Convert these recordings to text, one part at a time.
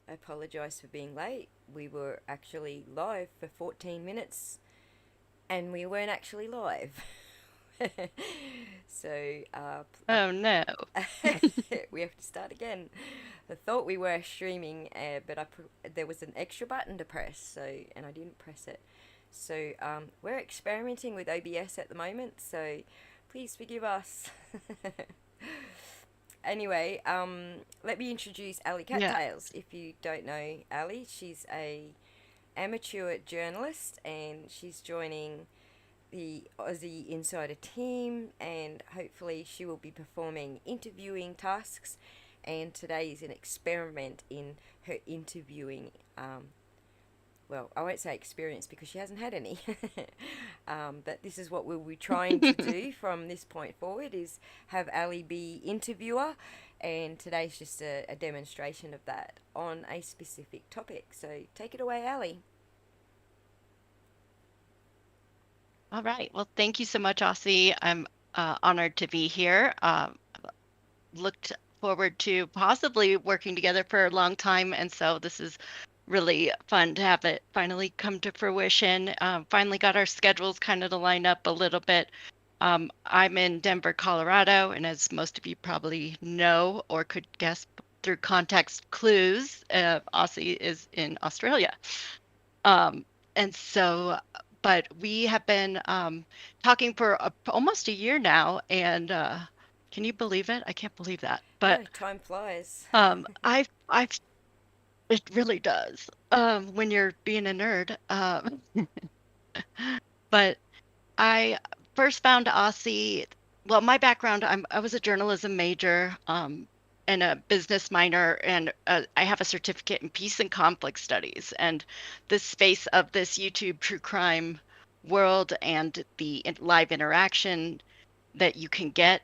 I apologise for being late. We were actually live for 14 minutes and we weren't actually live. so Oh no. we have to start again. I thought we were streaming, but there was an extra button to press, and I didn't press it. So we're experimenting with OBS at the moment, so please forgive us. Anyway, let me introduce Ali Yeah. Cattails. If you don't know Ali, she's a amateur journalist and she's joining the Aussie Insider team, and hopefully she will be performing interviewing tasks. And today is an experiment in her interviewing. Well, I won't say experience because she hasn't had any. But this is what we'll be trying to do from this point forward: is have Ali be interviewer, and today's just a demonstration of that on a specific topic. So take it away, Ali. All right. Well, thank you so much, Aussie. I'm honored to be here. Looked forward to possibly working together for a long time, and so this is really fun to have it finally come to fruition. Finally got our schedules kind of to line up a little bit. I'm in Denver, Colorado, and as most of you probably know or could guess through context clues, Aussie is in Australia. Um, and so, but we have been talking for almost a year now, and can you believe it? I can't believe that. But No, time flies. I've, it really does. When you're being a nerd. But I first found Aussie. Well, my background, I was a journalism major, and a business minor, and I have a certificate in peace and conflict studies. And the space of this YouTube true crime world and the live interaction that you can get,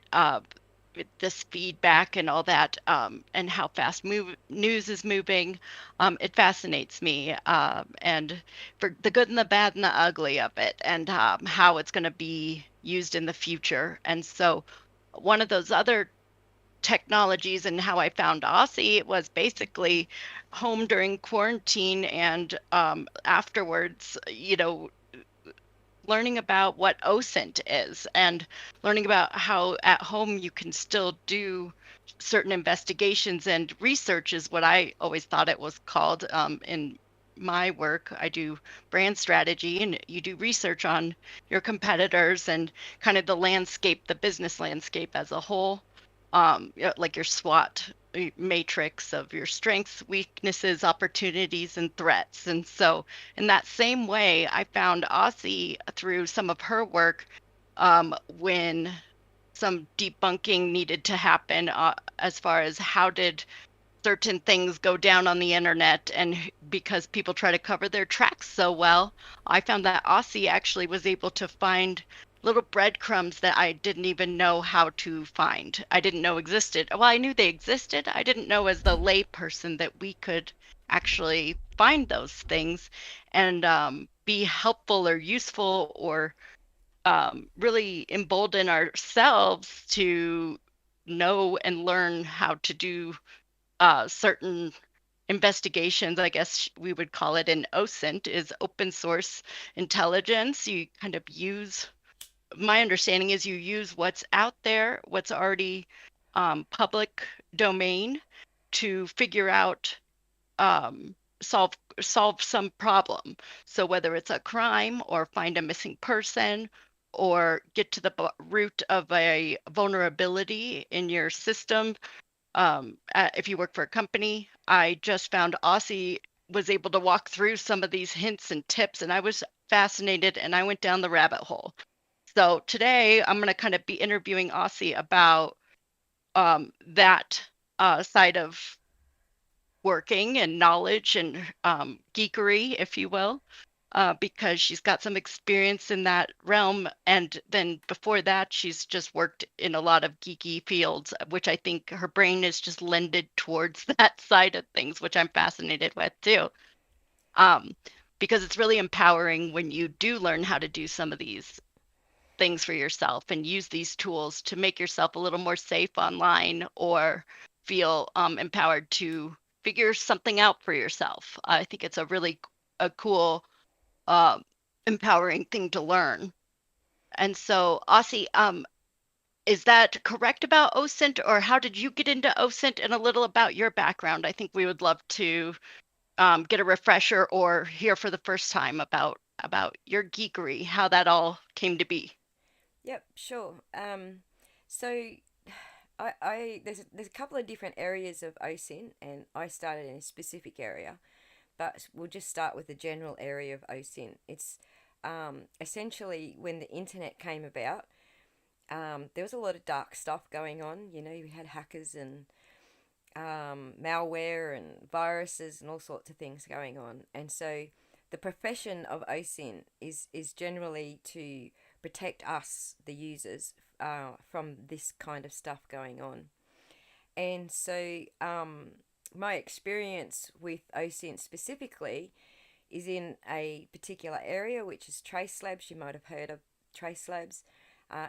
with this feedback and all that, and how fast news is moving, it fascinates me, and for the good and the bad and the ugly of it, and how it's going to be used in the future. And so, one of those other technologies and how I found Aussie was basically home during quarantine and afterwards, learning about what OSINT is and learning about how at home you can still do certain investigations and research is what I always thought it was called. In my work, I do brand strategy and you do research on your competitors and kind of the landscape, the business landscape as a whole, like your SWOT matrix of your strengths, weaknesses, opportunities, and threats. And so, in that same way, I found Aussie through some of her work, when some debunking needed to happen, as far as how did certain things go down on the internet, and because people try to cover their tracks so well, I found that Aussie actually was able to find little breadcrumbs that I didn't even know how to find. I didn't know existed. Well, I knew they existed. I didn't know as the lay person that we could actually find those things and be helpful or useful or really embolden ourselves to know and learn how to do certain investigations, I guess we would call it. An OSINT is open source intelligence. You kind of use, my understanding is you use what's out there, what's already public domain to figure out, um, solve some problem. So whether it's a crime or find a missing person or get to the root of a vulnerability in your system, if you work for a company. I just found Aussie was able to walk through some of these hints and tips, and I was fascinated and I went down the rabbit hole. So today I'm going to kind of be interviewing Aussie about that side of working and knowledge and geekery, if you will, because she's got some experience in that realm. And then before that, she's just worked in a lot of geeky fields, which I think her brain is just lended towards that side of things, which I'm fascinated with too. Um, because it's really empowering when you do learn how to do some of these things for yourself and use these tools to make yourself a little more safe online or feel empowered to figure something out for yourself. I think it's a really a cool, uh, empowering thing to learn. And so, Aussie, is that correct about OSINT, or how did you get into OSINT, and a little about your background? I think we would love to get a refresher or hear for the first time about your geekery, how that all came to be. Yep, sure. So there's a couple of different areas of OSINT, and I started in a specific area, but we'll just start with the general area of OSINT. It's essentially when the internet came about. There was a lot of dark stuff going on. You know, you had hackers and malware and viruses and all sorts of things going on. And so the profession of OSINT is generally to protect us, the users, from this kind of stuff going on. And so my experience with OSINT specifically is in a particular area, which is trace labs. You might have heard of trace labs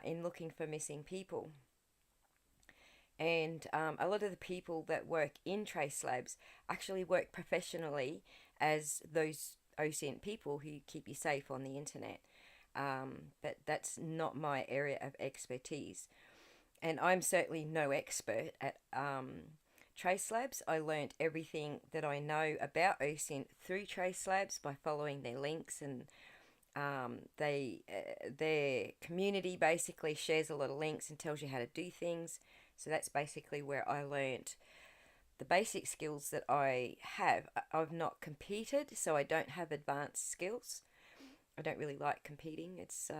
in looking for missing people. And a lot of the people that work in trace labs actually work professionally as those OSINT people who keep you safe on the internet. But that's not my area of expertise. And I'm certainly no expert at trace labs. I learned everything that I know about OSINT through trace labs by following their links, and their community basically shares a lot of links and tells you how to do things. So that's basically where I learned the basic skills that I have. I've not competed, so I don't have advanced skills. I don't really like competing. It's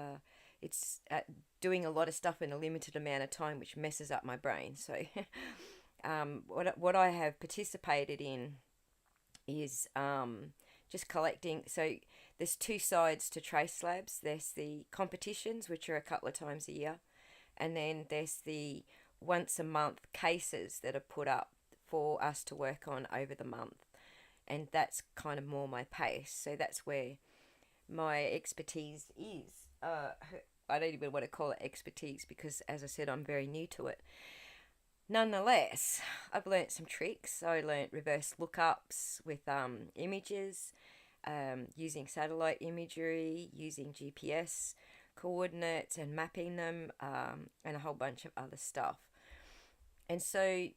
doing a lot of stuff in a limited amount of time, which messes up my brain. So what I have participated in is just collecting. So there's two sides to trace labs. There's the competitions, which are a couple of times a year, and then there's the once a month cases that are put up for us to work on over the month. And that's kind of more my pace. So that's where my expertise is. I don't even want to call it expertise because, as I said, I'm very new to it. Nonetheless, I've learnt some tricks. I learnt reverse lookups with images, using satellite imagery, using GPS coordinates and mapping them, and a whole bunch of other stuff. And so,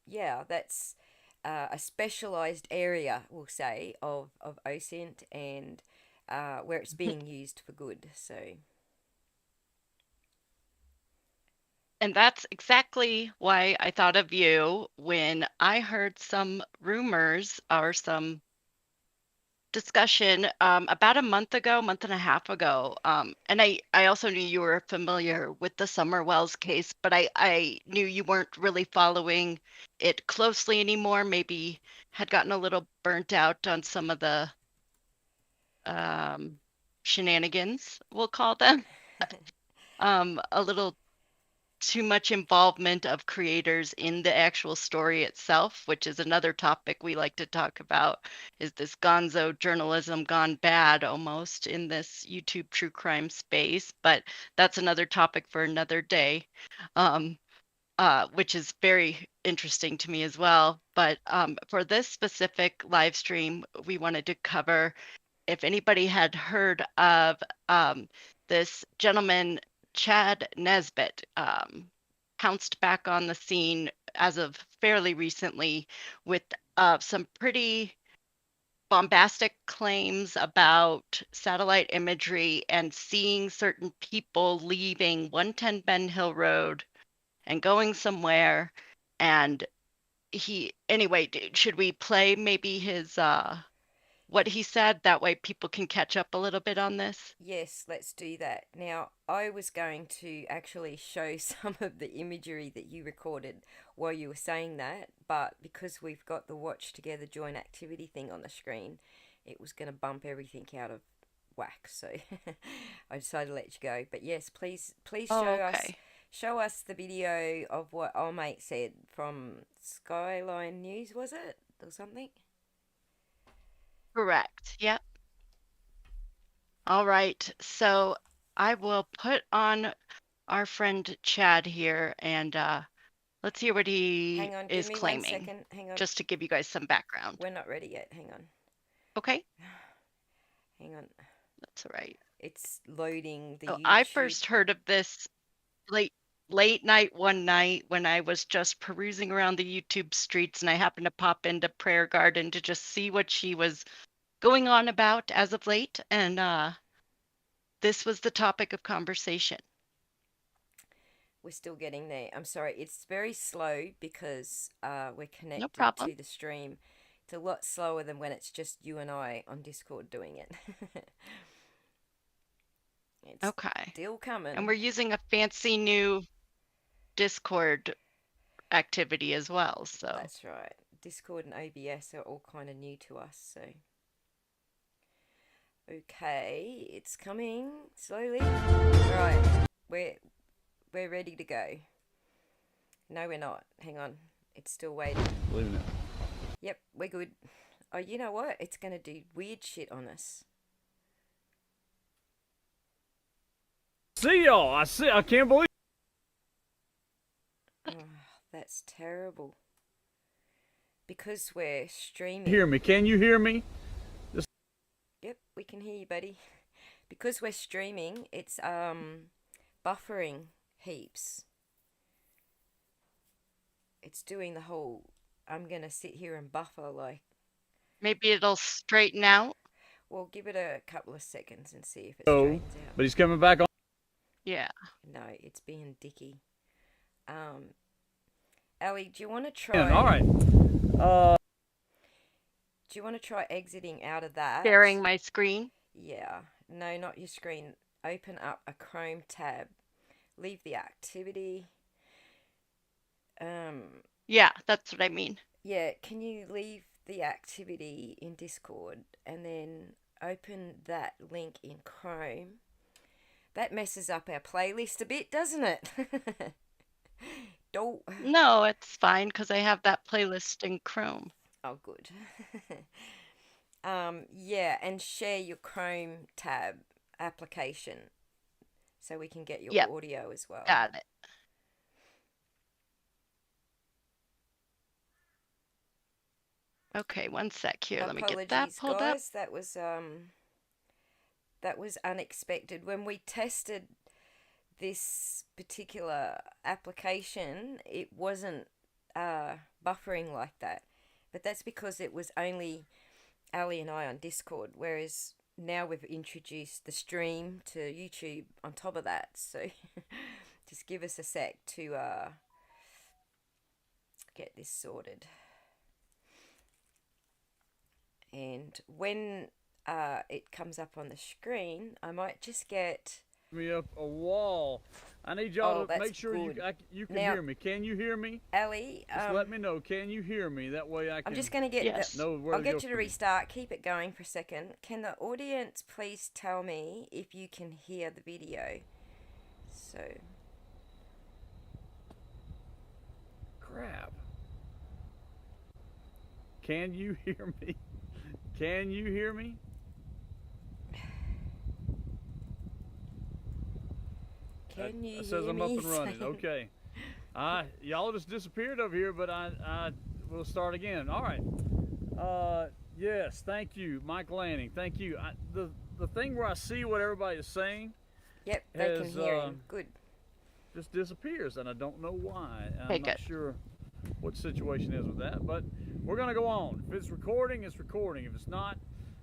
yeah, that's a specialized area, we'll say, of OSINT, and where it's being used for good. So, And that's exactly why I thought of you when I heard some rumors or some discussion about a month ago, month and a half ago. And I also knew you were familiar with the SummerWells case, but I knew you weren't really following it closely anymore. Maybe had gotten a little burnt out on some of the um, shenanigans, we'll call them. A little too much involvement of creators in the actual story itself, which is another topic we like to talk about, is this gonzo journalism gone bad almost in this YouTube true crime space. But that's another topic for another day, um, which is very interesting to me as well. But for this specific live stream, we wanted to cover if anybody had heard of this gentleman, Chad Nesbitt, pounced back on the scene as of fairly recently with some pretty bombastic claims about satellite imagery and seeing certain people leaving 110 Ben Hill Road and going somewhere. And anyway, should we play maybe his what he said? That way people can catch up a little bit on this. yes, let's do that. Now, I was going to actually show some of the imagery that you recorded while you were saying that, but because we've got the watch together joint activity thing on the screen, it was going to bump everything out of whack. So I decided to let you go. But yes, please Oh, show us okay. the video of what old mate said from Skyline News, was it? Or something? Correct. Yep. All right. So I will put on our friend Chad here, and Let's hear what he Hang on, give is me 1 claiming, second. Hang on. just to give you guys some background. We're not ready yet. Hang on. Okay, Hang on. that's all right. It's loading the So I YouTube. first heard of this late late night one night when I was just perusing around the YouTube streets, and I happened to pop into Prayer Garden to just see what she was going on about as of late, and this was the topic of conversation. We're still getting there. I'm sorry. It's very slow because we're No connected problem. to the stream. It's a lot slower than when it's just you and I on Discord doing it. It's Okay. still coming. And we're using a fancy new Discord activity as well, so. That's right. Discord and OBS are all kind of new to us, so. Okay, it's coming slowly. Right, we're ready to go. No, we're not. Hang on, it's still waiting. Leaving it. Yep, we're good. Oh, you know what? It's gonna do weird shit on us. See y'all. I can't believe. Oh, that's terrible. Because we're streaming. Hear me? Can you hear me? Yep, we can hear you, buddy. Because we're streaming, it's buffering heaps. It's doing the whole I'm gonna sit here and buffer like. Maybe it'll straighten out. Well, give it a couple of seconds and see if it Oh, straightens out. but he's coming back on. Yeah. No, it's being dicky. Ellie, do you want to try? All right. Do you want to try exiting out of that? Sharing my screen. Yeah. No, not your screen. Open up a Chrome tab. Leave the activity. Yeah, that's what I mean. Yeah, can you leave the activity in Discord and then open that link in Chrome? That messes up our playlist a bit, doesn't it? Don't. No, it's fine because I have that playlist in Chrome. Oh, good. Yeah, and share your Chrome tab application so we can get your Yep. audio as well. Got it. Okay, one sec here. Let me get that pulled guys. up. That was unexpected. When we tested this particular application, it wasn't buffering like that. But that's because it was only Ali and I on Discord, whereas now we've introduced the stream to YouTube on top of that. So just give us a sec to get this sorted. And when it comes up on the screen, I might just get Me up a wall. I need y'all to make sure you can now, hear me. Can you hear me? Ali, Just let me know. Can you hear me? That way I can. I'm just going to get Yes. I'll get you to restart. Keep it going for a second. Can the audience please tell me if you can hear the video? So. Crap. Can you hear me? Can you hear me? Can you It hear says I'm me? up and running. Okay. Y'all just disappeared over here, but I will start again. All right. Yes, thank you, Mike Lanning. Thank you. The thing where I see what everybody is saying. Yep, they can hear him. Good. Just disappears, and I don't know why. Okay, I'm not sure what the situation is with that, but we're gonna go on. If it's recording, it's recording. If it's not,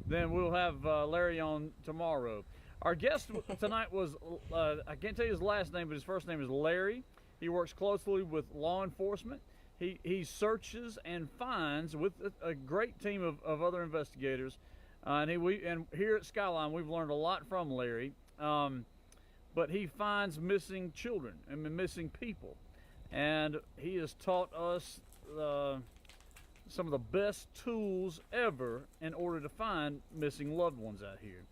then we'll have Larry on tomorrow. Our guest tonight was, I can't tell you his last name, but his first name is Larry. He works closely with law enforcement. He searches and finds with a great team of other investigators. And here at Skyline, we've learned a lot from Larry. But he finds missing children and missing people. And he has taught us some of the best tools ever in order to find missing loved ones out here.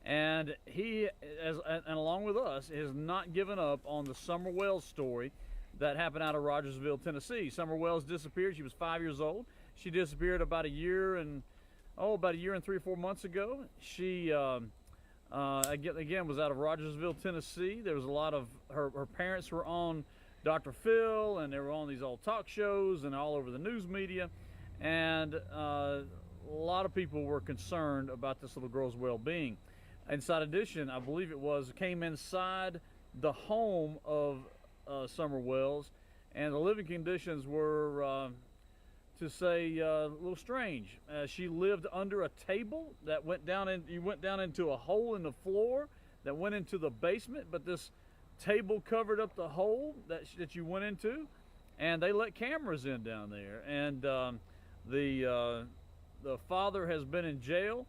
And he, and along with us, has not given up on the SummerWells story that happened out of Rogersville, Tennessee. SummerWells disappeared. She was 5 years old. She disappeared about a year and 3 or 4 months ago. She again was out of Rogersville, Tennessee. There was a lot of her parents were on Dr. Phil, and they were on these old talk shows and all over the news media. And a lot of people were concerned about this little girl's well-being. Inside Edition, I believe it was, came inside the home of SummerWells, and the living conditions were, to say, a little strange. She lived under a table that went down in. You went down into a hole in the floor that went into the basement, but this table covered up the hole that you went into, and they let cameras in down there. And the father has been in jail.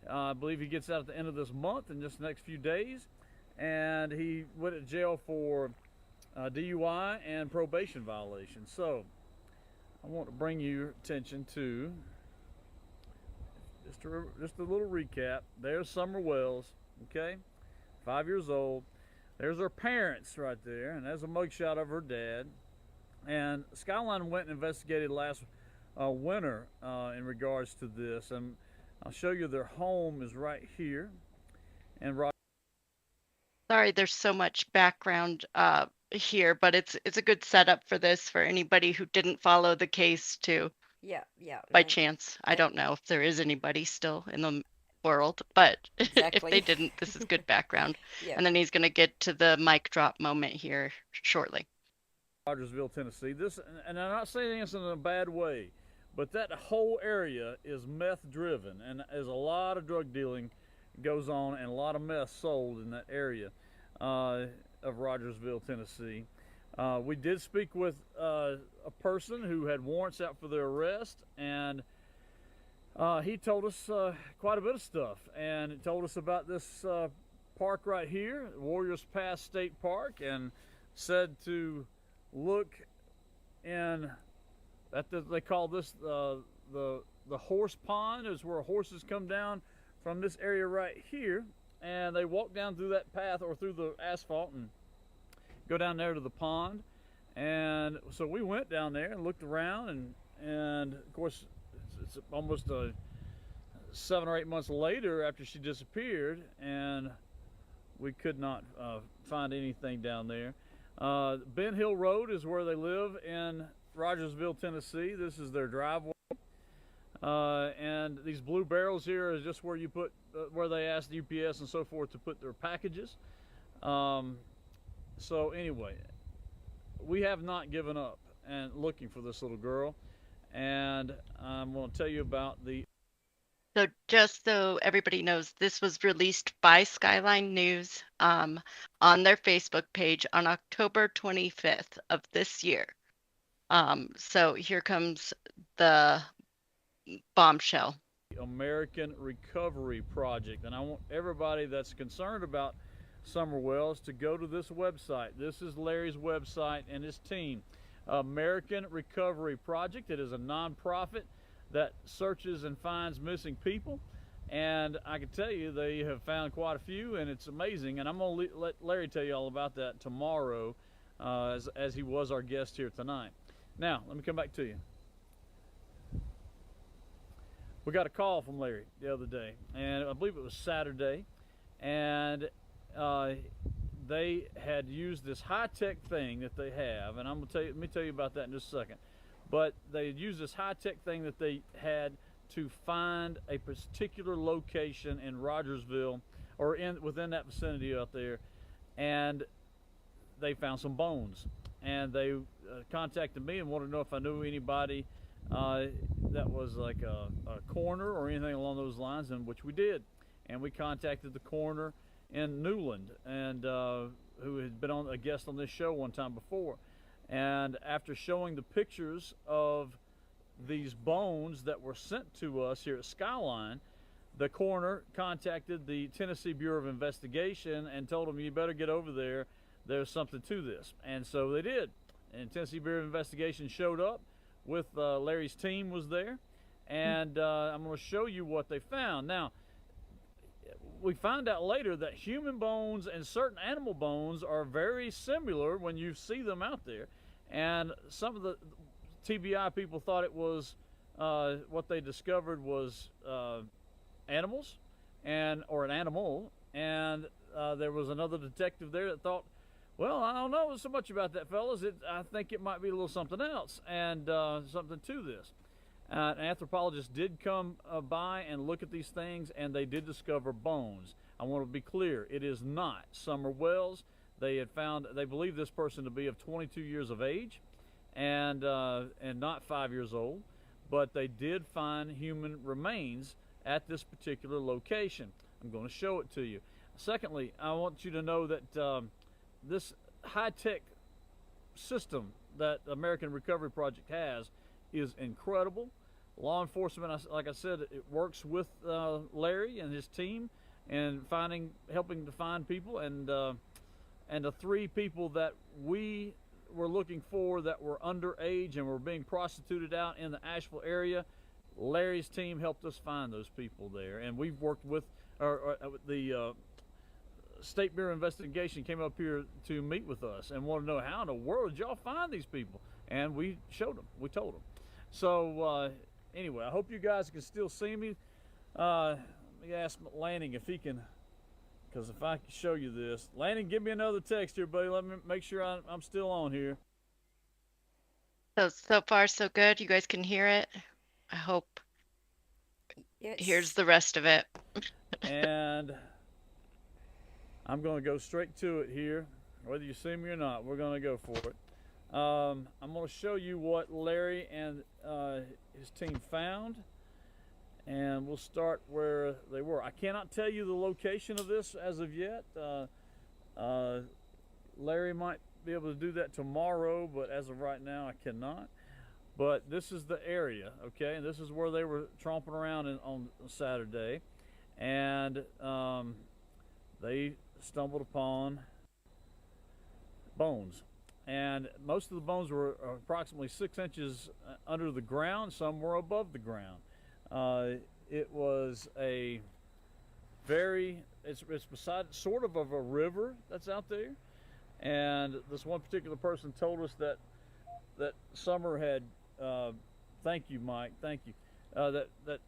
I believe he gets out at the end of this month, in just the next few days, and he went to jail for DUI and probation violation. So I want to bring your attention to just a little recap. There's SummerWells, okay, 5 years old. There's her parents right there, and there's a mugshot of her dad. And Skyline went and investigated last winter in regards to this, and I'll show you their home is right here. And Sorry, there's so much background here, but it's a good setup for this for anybody who didn't follow the case too. Yeah. By chance. I don't know if there is anybody still in the world, but Exactly. if they didn't, this is good background. Yeah. And then he's going to get to the mic drop moment here shortly. Rogersville, Tennessee. This, and I'm not saying this in a bad way, but that whole area is meth driven, and there's a lot of drug dealing goes on and a lot of meth sold in that area of Rogersville, Tennessee. We did speak with a person who had warrants out for their arrest, and he told us quite a bit of stuff, and he told us about this park right here, Warriors Pass State Park, and said to look in they call this the horse pond, is where horses come down from this area right here, and they walk down through that path or through the asphalt and go down there to the pond. And so we went down there and looked around, and of course it's almost 7 or 8 months later after she disappeared, and we could not find anything down there. Ben Hill Road is where they live in Rogersville, Tennessee. This is their driveway. And these blue barrels here is just where you put, where they ask the UPS and so forth to put their packages. So anyway, we have not given up and looking for this little girl. And I'm going to tell you about So just so everybody knows, this was released by Skyline News on their Facebook page on October 25th of this year. So here comes the bombshell. American Recovery Project, and I want everybody that's concerned about SummerWells to go to this website. This is Larry's website and his team. American Recovery Project. It is a nonprofit that searches and finds missing people, and I can tell you they have found quite a few, and it's amazing. And I'm going to let Larry tell you all about that tomorrow, as he was our guest here tonight. Now let me come back to you. We got a call from Larry the other day, and I believe it was Saturday, and they had used this high-tech thing that they have, and let me tell you about that in just a second. But they had used this high-tech thing that they had to find a particular location in Rogersville, or within that vicinity out there, and they found some bones. And they contacted me and wanted to know if I knew anybody that was like a coroner or anything along those lines, and which we did. And we contacted the coroner in Newland, and who had been a guest on this show one time before. And after showing the pictures of these bones that were sent to us here at Skyline, the coroner contacted the Tennessee Bureau of Investigation and told them, you better get over there, there's something to this. And so they did, and Tennessee Bureau of Investigation showed up with Larry's team was there, and I'm going to show you what they found. Now, we found out later that human bones and certain animal bones are very similar when you see them out there, and some of the TBI people thought it was what they discovered was animals or an animal, and there was another detective there that thought Well, I don't know so much about that, fellas. I think it might be a little something else, and something to this. An anthropologist did come by and look at these things, and they did discover bones. I want to be clear, it is not SummerWells. They believe this person to be of 22 years of age, and not 5 years old, but they did find human remains at this particular location. I'm going to show it to you. Secondly, I want you to know that this high-tech system that the American Recovery Project has is incredible. Law enforcement, like I said, it works with Larry and his team and helping to find people, and the 3 people that we were looking for that were underage and were being prostituted out in the Asheville area, Larry's team helped us find those people there, and we've worked with the State Bureau of Investigation came up here to meet with us and wanted to know how in the world did y'all find these people, and we showed them, we told them. So anyway, I hope you guys can still see me. Let me ask Lanning if he can, because if I can show you this. Lanning, give me another text here, buddy. Let me make sure I'm still on here. So far so good. You guys can hear it, I hope. Yes. Here's the rest of it. And I'm going to go straight to it here. Whether you see me or not, we're going to go for it. I'm going to show you what Larry and his team found, and we'll start where they were. I cannot tell you the location of this as of yet. Larry might be able to do that tomorrow, but as of right now, I cannot. But this is the area, okay? And this is where they were tromping around on Saturday, and they stumbled upon bones. And most of the bones were approximately 6 inches under the ground. Some were above the ground. It was it's beside sort of a river that's out there. And this one particular person told us that Summer had, thank you, Mike, thank you, that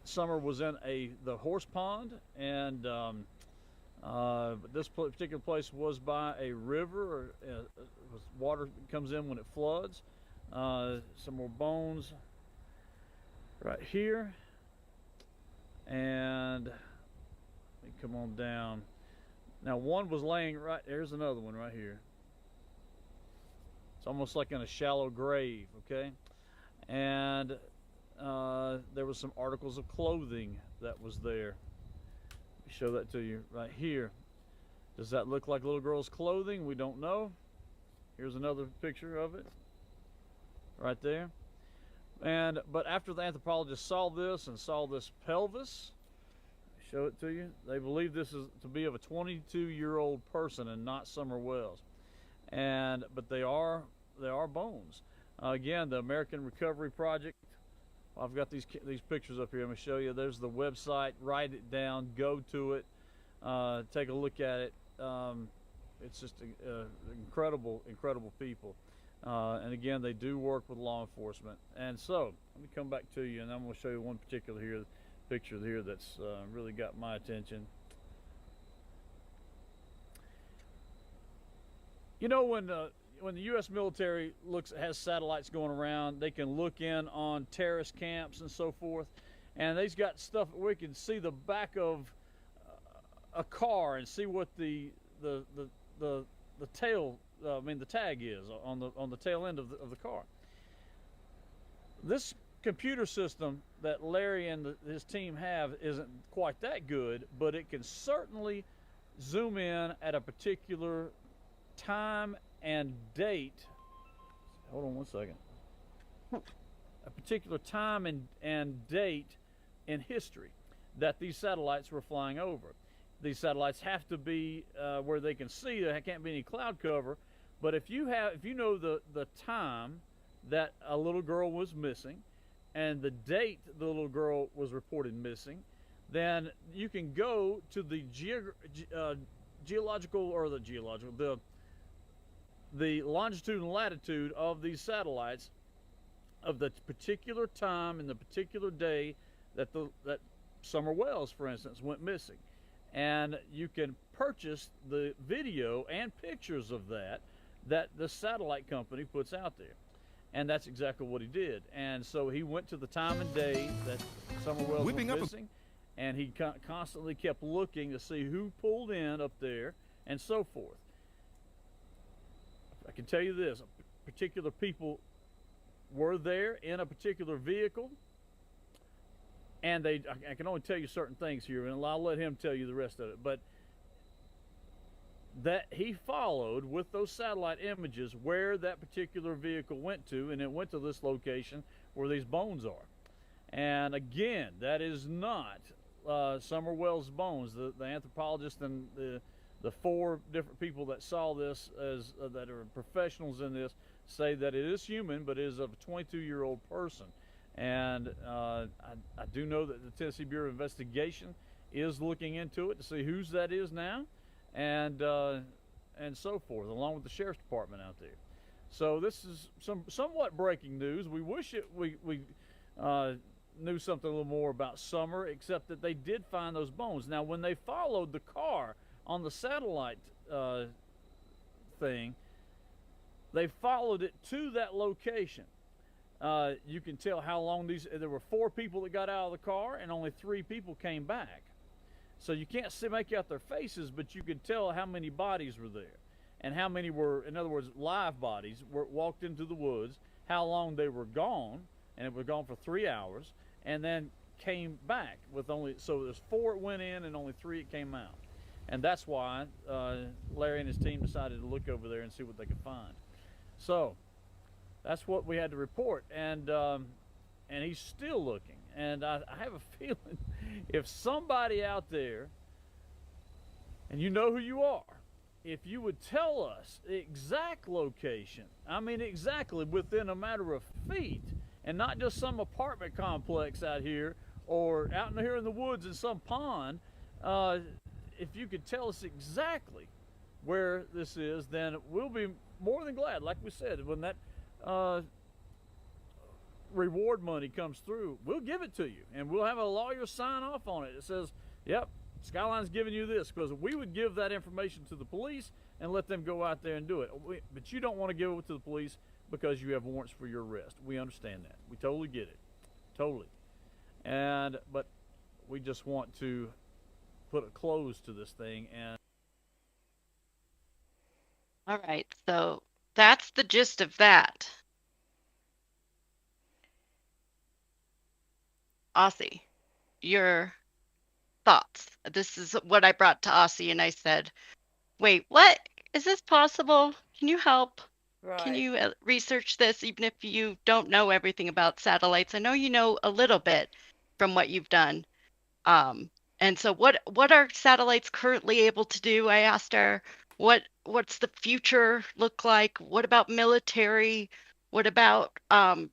Summer was in the horse pond, and but this particular place was by a river, water comes in when it floods. Some more bones right here, and let me come on down. Now one was laying right, there's another one right here. It's almost like in a shallow grave, okay? And there was some articles of clothing that was there. Show that to you right here. Does that look like little girl's clothing? We don't know. Here's another picture of it right there. But after the anthropologists saw this and saw this pelvis, show it to you, they believe this is to be of a 22-year-old person and not SummerWells. But they are bones. Again, the American Recovery Project. I've got these pictures up here. I'm going to show you. There's the website. Write it down. Go to it. Take a look at it. It's just incredible people. And again, they do work with law enforcement. And so, let me come back to you, and I'm going to show you one particular picture here that's really got my attention. You know, when the U.S. military has satellites going around, they can look in on terrorist camps and so forth, and they've got stuff we can see the back of a car and see what the tail, the tag is on the tail end of the car. This computer system that Larry and his team have isn't quite that good, but it can certainly zoom in at a particular time and date. Hold on one second. A particular time and date in history that these satellites were flying over. These satellites have to be where they can see. There can't be any cloud cover. But if you know the time that a little girl was missing and the date the little girl was reported missing, then you can go to the the longitude and latitude of these satellites of the particular time and the particular day that SummerWells, for instance, went missing. and you can purchase the video and pictures of that the satellite company puts out there. And that's exactly what he did. And so he went to the time and day that SummerWells was missing, and he constantly kept looking to see who pulled in up there and so forth. I can tell you this, particular people were there in a particular vehicle, and I can only tell you certain things here, and I'll let him tell you the rest of it, but that he followed with those satellite images where that particular vehicle went to, and it went to this location where these bones are. And again, that is not SummerWells' bones. The anthropologist and the 4 different people that saw this as that are professionals in this say that it is human, but it is of a 22-year-old person. And I do know that the Tennessee Bureau of Investigation is looking into it to see whose that is now, and so forth, along with the sheriff's department out there. So this is somewhat breaking news. We wish we knew something a little more about Summer, except that they did find those bones. Now, when they followed the car on the satellite thing, they followed it to that location. You can tell how long there were 4 people that got out of the car, and only 3 people came back. So you can't make out their faces, but you can tell how many bodies were there, and how many were, in other words, live bodies, walked into the woods, how long they were gone, and it was gone for 3 hours, and then came back with so there's 4 that went in and only 3 that came out. And that's why Larry and his team decided to look over there and see what they could find. So that's what we had to report, and he's still looking. And I have a feeling if somebody out there, and you know who you are, if you would tell us the exact location, I mean exactly within a matter of feet, and not just some apartment complex out here or out here in the woods in some pond, if you could tell us exactly where this is, then we'll be more than glad. Like we said, when that reward money comes through, we'll give it to you, and we'll have a lawyer sign off on it. It says, yep, Skyline's giving you this, because we would give that information to the police and let them go out there and do it. But you don't want to give it to the police because you have warrants for your arrest. We understand that. We totally get it. Totally. But we just want to put a close to this thing. And all right, so that's the gist of that. Aussie, your thoughts. This is what I brought to Aussie, and I said, wait, what? Is this possible? Can you help? Right. Can you research this, even if you don't know everything about satellites? I know you know a little bit from what you've done. And so what are satellites currently able to do? I asked her. What's the future look like? What about military? What about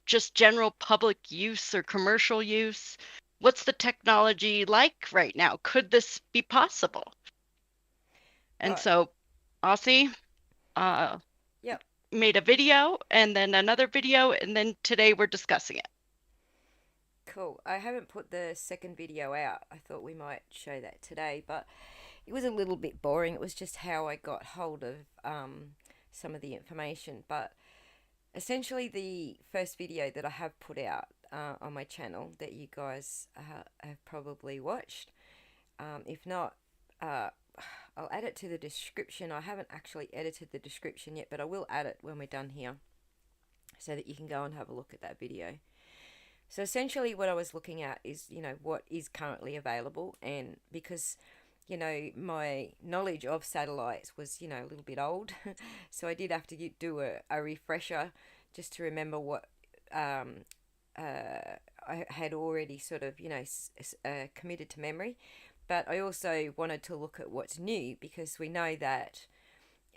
just general public use or commercial use? What's the technology like right now? Could this be possible? And so Aussie yep. made a video, and then another video, and then today we're discussing it. Cool. I haven't put the second video out. I thought we might show that today, but it was a little bit boring. It was just how I got hold of some of the information. But essentially the first video that I have put out on my channel that you guys have probably watched. If not, I'll add it to the description. I haven't actually edited the description yet, but I will add it when we're done here so that you can go and have a look at that video. So essentially what I was looking at is, what is currently available, and because, my knowledge of satellites was, a little bit old, so I did have to do a refresher just to remember what I had already sort of, committed to memory. But I also wanted to look at what's new, because we know that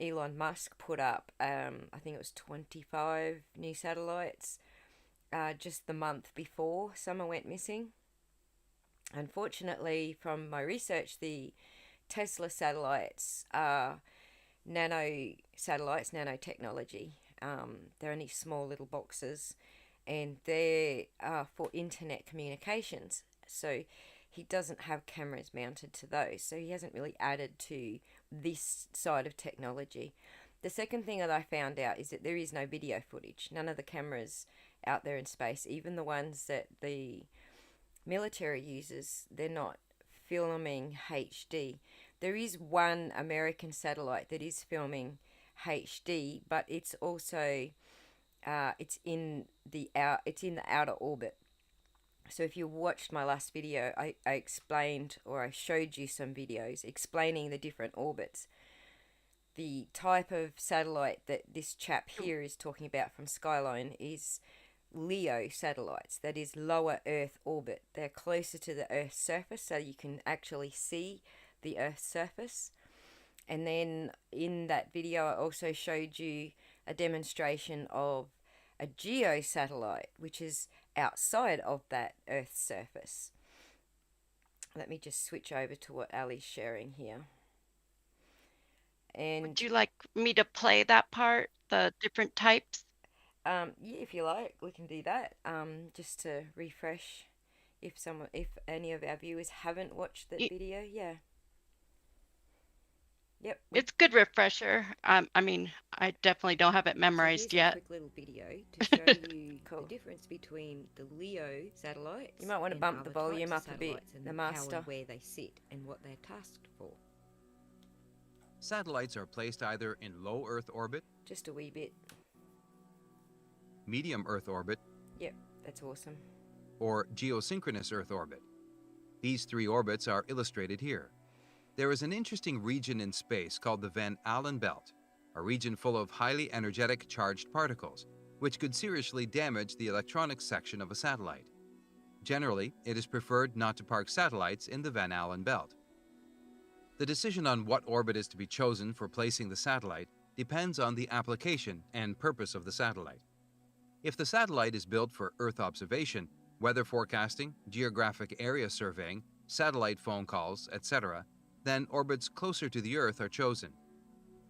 Elon Musk put up, I think it was 25 new satellites just the month before Summer went missing. Unfortunately, from my research, the Tesla satellites are nano satellites, nanotechnology. They're only small little boxes, and they're for internet communications. So he doesn't have cameras mounted to those, so he hasn't really added to this side of technology. The second thing that I found out is that there is no video footage. None of the cameras out there in space, even the ones that the military uses, they're not filming HD. There is one American satellite that is filming HD, but it's also it's in the outer orbit. So if you watched my last video, I explained, or I showed you some videos explaining the different orbits. The type of satellite that this chap here is talking about from Skyline is LEO satellites, that is lower Earth orbit. They're closer to the Earth's surface, so you can actually see the Earth's surface. And then in that video I also showed you a demonstration of a geo satellite, which is outside of that Earth's surface. Let me just switch over to what Ali's sharing here. And would you like me to play that part, the different types? yeah, if you like, we can do that. Just to refresh, if any of our viewers haven't watched that video, yeah. Yep. It's a good refresher. I mean, I definitely don't have it memorized yet. A quick little video to show you the difference between the LEO satellites. You might want to bump the volume up a bit, the master. How and where they sit and what they're tasked for. Satellites are placed either in low Earth orbit, just a wee bit, medium Earth orbit, yep, that's awesome, or geosynchronous Earth orbit. These three orbits are illustrated here. There is an interesting region in space called the Van Allen belt, a region full of highly energetic charged particles, which could seriously damage the electronics section of a satellite. Generally, it is preferred not to park satellites in the Van Allen belt. The decision on what orbit is to be chosen for placing the satellite depends on the application and purpose of the satellite. If the satellite is built for Earth observation, weather forecasting, geographic area surveying, satellite phone calls, etc., then orbits closer to the Earth are chosen.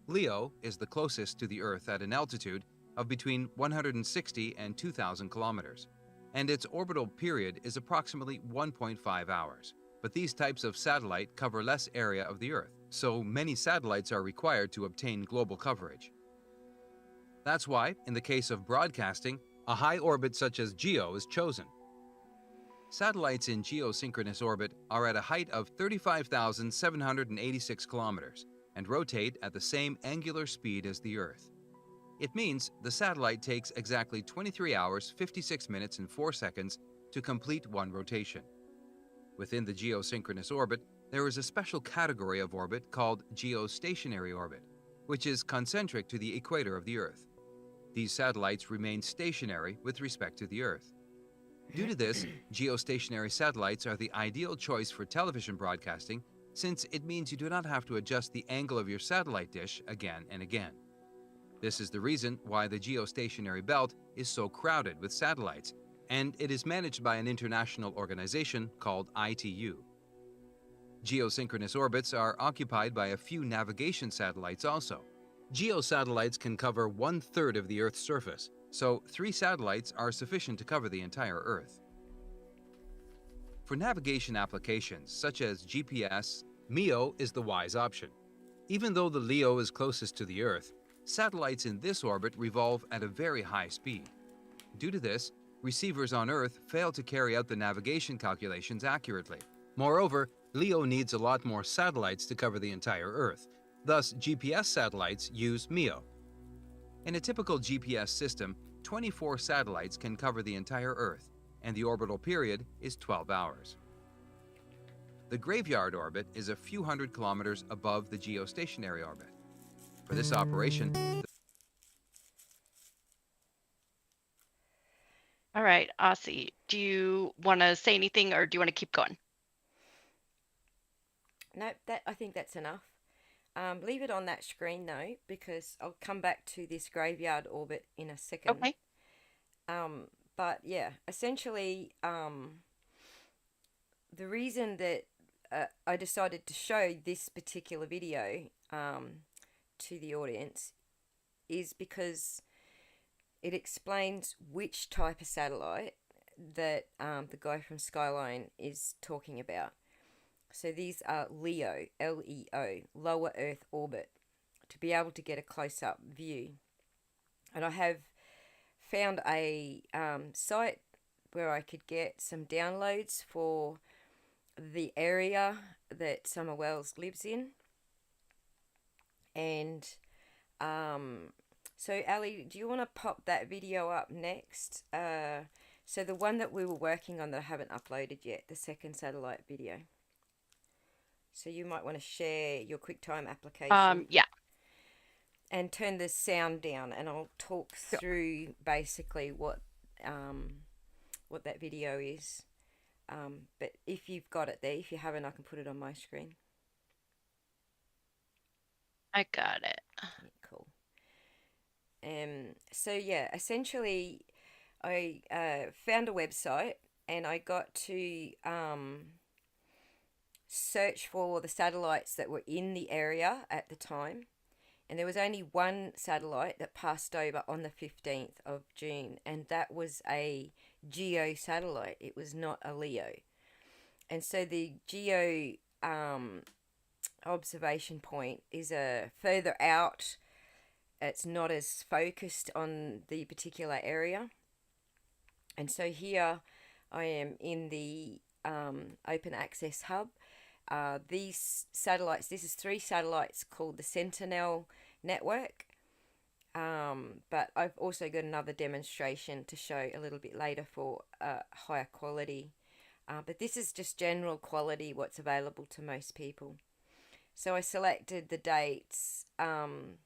LEO is the closest to the Earth at an altitude of between 160 and 2,000 kilometers, and its orbital period is approximately 1.5 hours. But these types of satellite cover less area of the Earth, so many satellites are required to obtain global coverage. That's why, in the case of broadcasting, a high orbit such as GEO is chosen. Satellites in geosynchronous orbit are at a height of 35,786 kilometers and rotate at the same angular speed as the Earth. It means the satellite takes exactly 23 hours, 56 minutes, and 4 seconds to complete one rotation. Within the geosynchronous orbit, there is a special category of orbit called geostationary orbit, which is concentric to the equator of the Earth. These satellites remain stationary with respect to the Earth. Due to this, geostationary satellites are the ideal choice for television broadcasting, since it means you do not have to adjust the angle of your satellite dish again and again. This is the reason why the geostationary belt is so crowded with satellites, and it is managed by an international organization called ITU. Geosynchronous orbits are occupied by a few navigation satellites also. Geosatellites can cover 1/3 of the Earth's surface, so 3 satellites are sufficient to cover the entire Earth. For navigation applications such as GPS, MEO is the wise option. Even though the LEO is closest to the Earth, satellites in this orbit revolve at a very high speed. Due to this, receivers on Earth fail to carry out the navigation calculations accurately. Moreover, LEO needs a lot more satellites to cover the entire Earth. Thus, GPS satellites use MEO. In a typical GPS system, 24 satellites can cover the entire Earth, and the orbital period is 12 hours. The graveyard orbit is a few hundred kilometers above the geostationary orbit. For this operation, All right, Aussie, do you want to say anything or do you want to keep going? No, I think that's enough. Leave it on that screen though, because I'll come back to this graveyard orbit in a second. Okay. But yeah, essentially, the reason that I decided to show this particular video to the audience is because it explains which type of satellite that the guy from Skyline is talking about. So these are LEO, L-E-O, lower Earth orbit, to be able to get a close-up view. And I have found a site where I could get some downloads for the area that SummerWells lives in. And so Ali, do you want to pop that video up next? So the one that we were working on that I haven't uploaded yet, the second satellite video. So you might want to share your QuickTime application. Yeah. And turn the sound down, and I'll talk through basically what that video is. But if you've got it there, if you haven't, I can put it on my screen. I got it. Yeah, cool. So yeah, essentially, I found a website, and I got to search for the satellites that were in the area at the time. And there was only one satellite that passed over on the 15th of June, and that was a GEO satellite. It was not a LEO. And so the GEO observation point is further out. It's not as focused on the particular area. And so here I am in the Open Access Hub. These satellites, this is 3 satellites called the Sentinel network, but I've also got another demonstration to show a little bit later for higher quality, but this is just general quality, what's available to most people. So I selected the dates and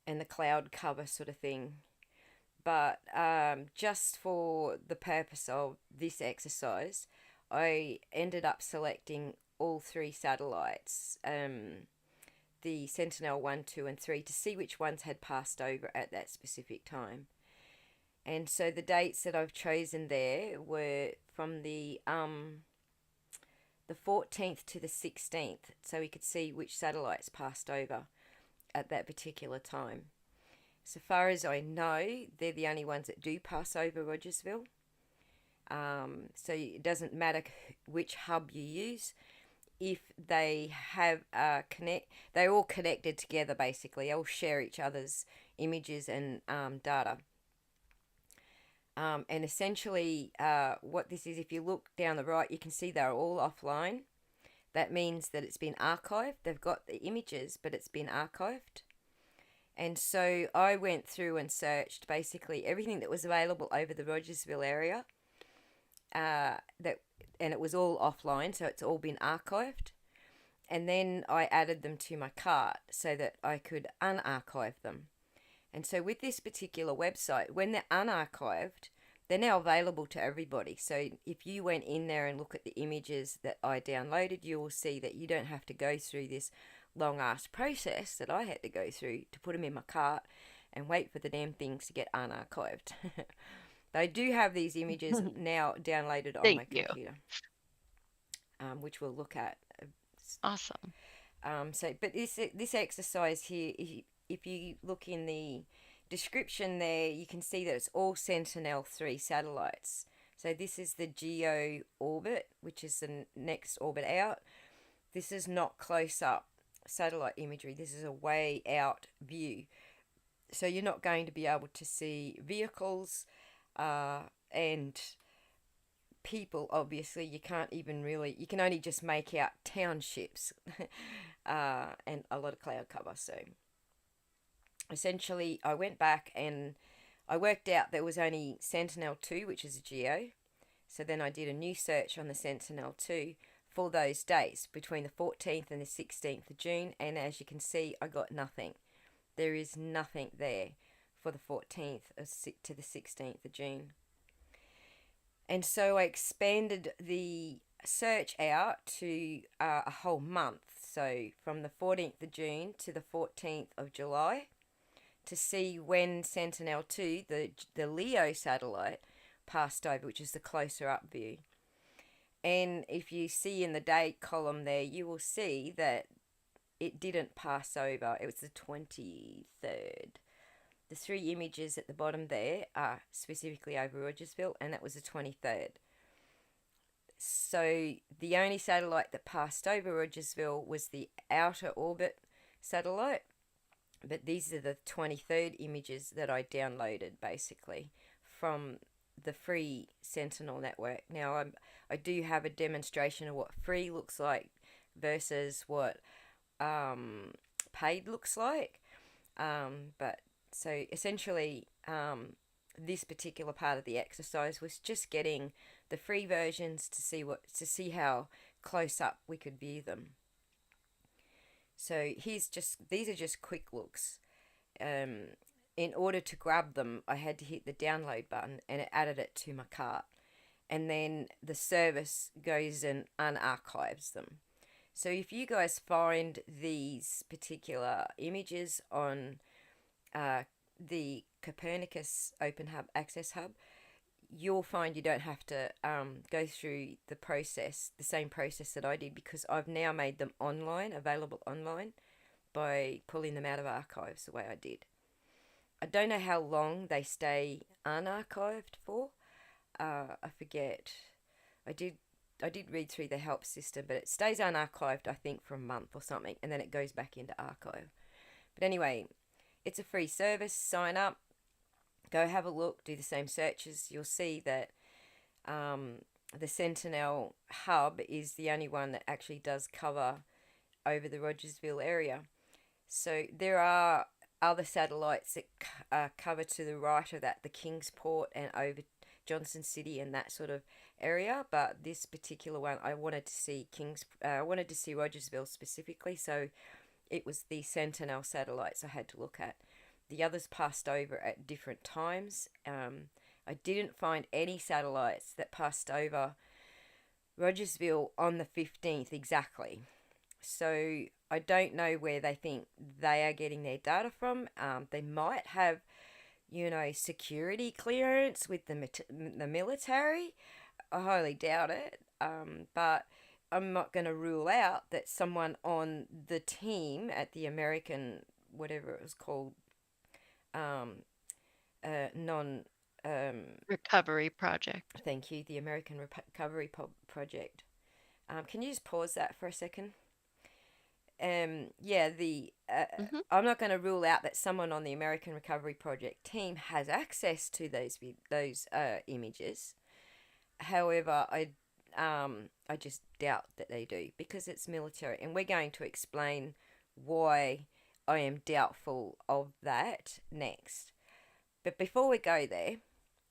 the cloud cover sort of thing, but just for the purpose of this exercise, I ended up selecting all 3 satellites, the Sentinel 1, 2 and 3, to see which ones had passed over at that specific time. And so the dates that I've chosen there were from the 14th to the 16th, so we could see which satellites passed over at that particular time. So far as I know, they're the only ones that do pass over Rogersville. So it doesn't matter which hub you use. If they have they're all connected together basically. They all share each other's images and data. And essentially what this is, if you look down the right, you can see they're all offline. That means that it's been archived. They've got the images, but it's been archived. And so I went through and searched basically everything that was available over the Rogersville area. And it was all offline, so it's all been archived. And then I added them to my cart so that I could unarchive them. And so with this particular website, when they're unarchived, they're now available to everybody. So if you went in there and look at the images that I downloaded, you will see that you don't have to go through this long ass process that I had to go through to put them in my cart and wait for the damn things to get unarchived. I do have these images now downloaded on my computer, which we'll look at. Awesome. But this exercise here, if you look in the description there, you can see that it's all Sentinel-3 satellites. So this is the GEO orbit, which is the next orbit out. This is not close-up satellite imagery. This is a way out view. So you're not going to be able to see vehicles and people. Obviously you can't even really, you can only just make out townships and a lot of cloud cover. So essentially I went back and I worked out there was only Sentinel-2, which is a GEO. So then I did a new search on the Sentinel-2 for those dates between the 14th and the 16th of June, and as you can see, I got nothing. There is nothing there for the 14th to the 16th of June. And so I expanded the search out to a whole month, so from the 14th of June to the 14th of July, to see when Sentinel-2, the LEO satellite, passed over, which is the closer up view. And if you see in the date column there, you will see that it didn't pass over. It was the 23rd. the 3 images at the bottom there are specifically over Rogersville, and that was the 23rd. So the only satellite that passed over Rogersville was the outer orbit satellite, but these are the 23rd images that I downloaded basically from the free Sentinel network. Now I do have a demonstration of what free looks like versus what paid looks like, but so essentially this particular part of the exercise was just getting the free versions to see how close up we could view them. So these are just quick looks. In order to grab them, I had to hit the download button, and it added it to my cart. And then the service goes and unarchives them. So if you guys find these particular images on the Copernicus Open Hub Access Hub, you'll find you don't have to go through the same process that I did, because I've now made them available online, by pulling them out of archives the way I did. I don't know how long they stay unarchived for. I forget. I did read through the help system, but it stays unarchived, I think, for a month or something, and then it goes back into archive. But anyway, it's a free service. Sign up. Go have a look, do the same searches. You'll see that the Sentinel hub is the only one that actually does cover over the Rogersville area. So there are other satellites that cover to the right of that, the Kingsport and over Johnson City and that sort of area. But this particular one, I wanted to see Rogersville specifically, so it was the Sentinel satellites I had to look at. The others passed over at different times. I didn't find any satellites that passed over Rogersville on the 15th exactly. So I don't know where they think they are getting their data from. They might have, security clearance with the military. I highly doubt it. But I'm not going to rule out that someone on the team at the American, whatever it was called, Recovery project. Thank you, the American Recovery Project. Can you just pause that for a second? I'm not going to rule out that someone on the American Recovery Project team has access to those images. However, I just doubt that they do, because it's military, and we're going to explain why I am doubtful of that next. But before we go there,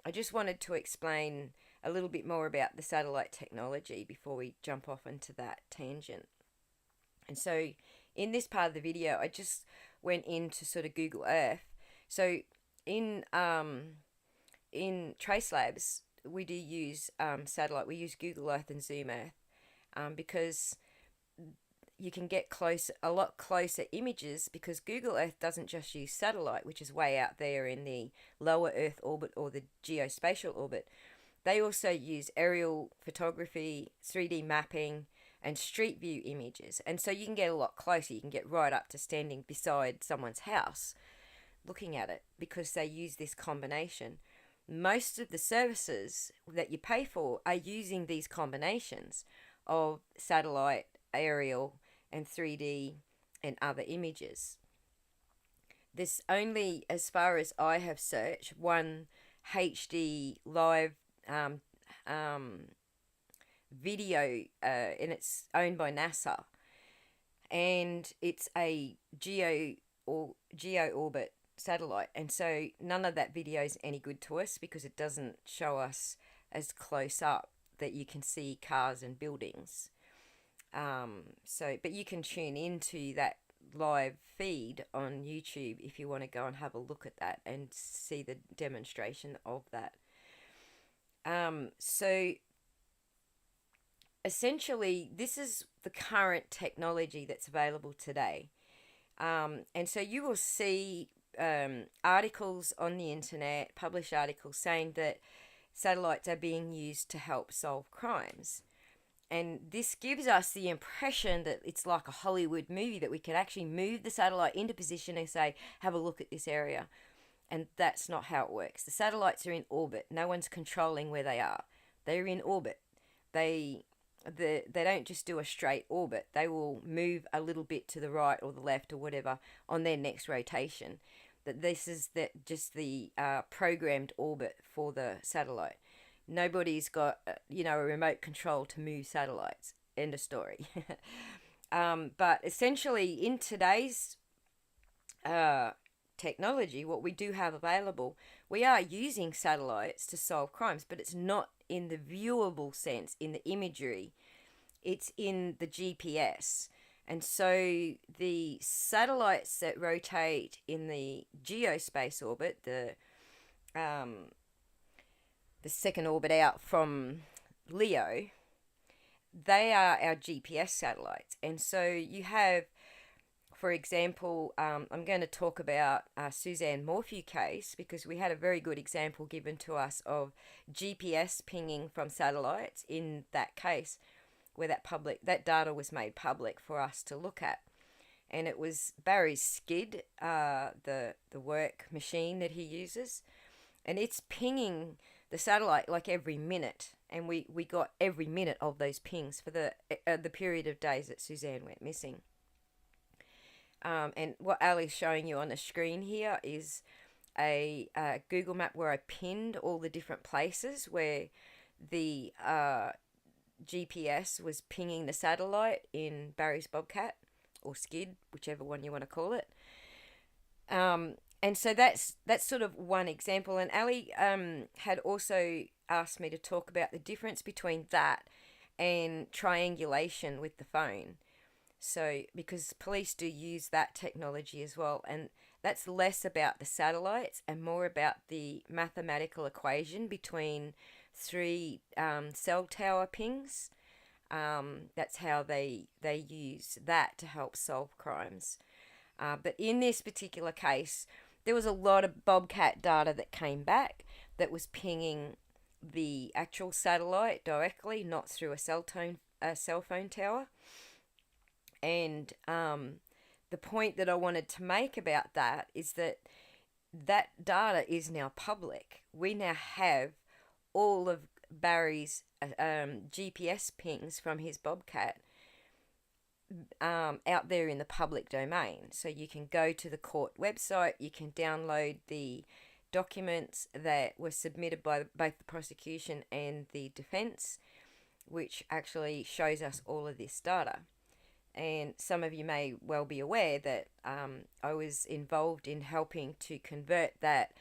I just wanted to explain a little bit more about the satellite technology before we jump off into that tangent. And so in this part of the video, I just went into sort of Google Earth. So in Trace Labs, we do use satellite. We use Google Earth and Zoom Earth because you can get a lot closer images, because Google Earth doesn't just use satellite, which is way out there in the lower Earth orbit or the geospatial orbit. They also use aerial photography, 3D mapping, and street view images. And so you can get a lot closer. You can get right up to standing beside someone's house looking at it, because they use this combination. Most of the services that you pay for are using these combinations of satellite, aerial, and 3D and other images. There's only, as far as I have searched, one HD live video, and it's owned by NASA, and it's a geo orbit satellite, and so none of that video is any good to us, because it doesn't show us as close up that you can see cars and buildings. But you can tune into that live feed on YouTube if you want to go and have a look at that and see the demonstration of that. So essentially, this is the current technology that's available today. And so you will see articles on the internet, published articles saying that satellites are being used to help solve crimes. And this gives us the impression that it's like a Hollywood movie, that we could actually move the satellite into position and say, have a look at this area. And that's not how it works. The satellites are in orbit. No one's controlling where they are. They're in orbit. They don't just do a straight orbit. They will move a little bit to the right or the left or whatever on their next rotation. That this is just the programmed orbit for the satellite. Nobody's got a remote control to move satellites. End of story. But essentially, in today's technology, what we do have available, we are using satellites to solve crimes, but it's not in the viewable sense, in the imagery. It's in the GPS. And so the satellites that rotate in the geospace orbit, the second orbit out from Leo, they are our GPS satellites. And so you have, for example, I'm going to talk about Suzanne Morphew case, because we had a very good example given to us of GPS pinging from satellites in that case, where that data was made public for us to look at. And it was Barry's SCID, the work machine that he uses, and it's pinging the satellite like every minute, and we got every minute of those pings for the period of days that Suzanne went missing. And what Ali's showing you on the screen here is a Google map where I pinned all the different places where the GPS was pinging the satellite in Barry's Bobcat, or SCID, whichever one you want to call it. And so that's sort of one example. And Ali had also asked me to talk about the difference between that and triangulation with the phone. So, because police do use that technology as well, and that's less about the satellites and more about the mathematical equation between three cell tower pings. That's how they use that to help solve crimes. But in this particular case, there was a lot of Bobcat data that came back that was pinging the actual satellite directly, not through a cell phone tower. And the point that I wanted to make about that is that data is now public. We now have all of Barry's GPS pings from his Bobcat out there in the public domain. So you can go to the court website, you can download the documents that were submitted by both the prosecution and the defense, which actually shows us all of this data. And some of you may well be aware that I was involved in helping to convert that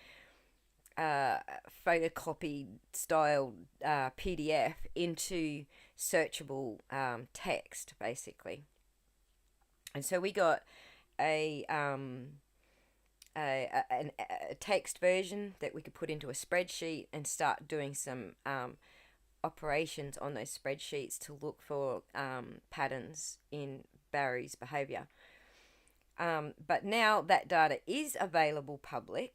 photocopy style PDF into searchable text, basically. And so we got a text version that we could put into a spreadsheet and start doing some operations on those spreadsheets to look for patterns in Barry's behaviour. But now that data is available publicly.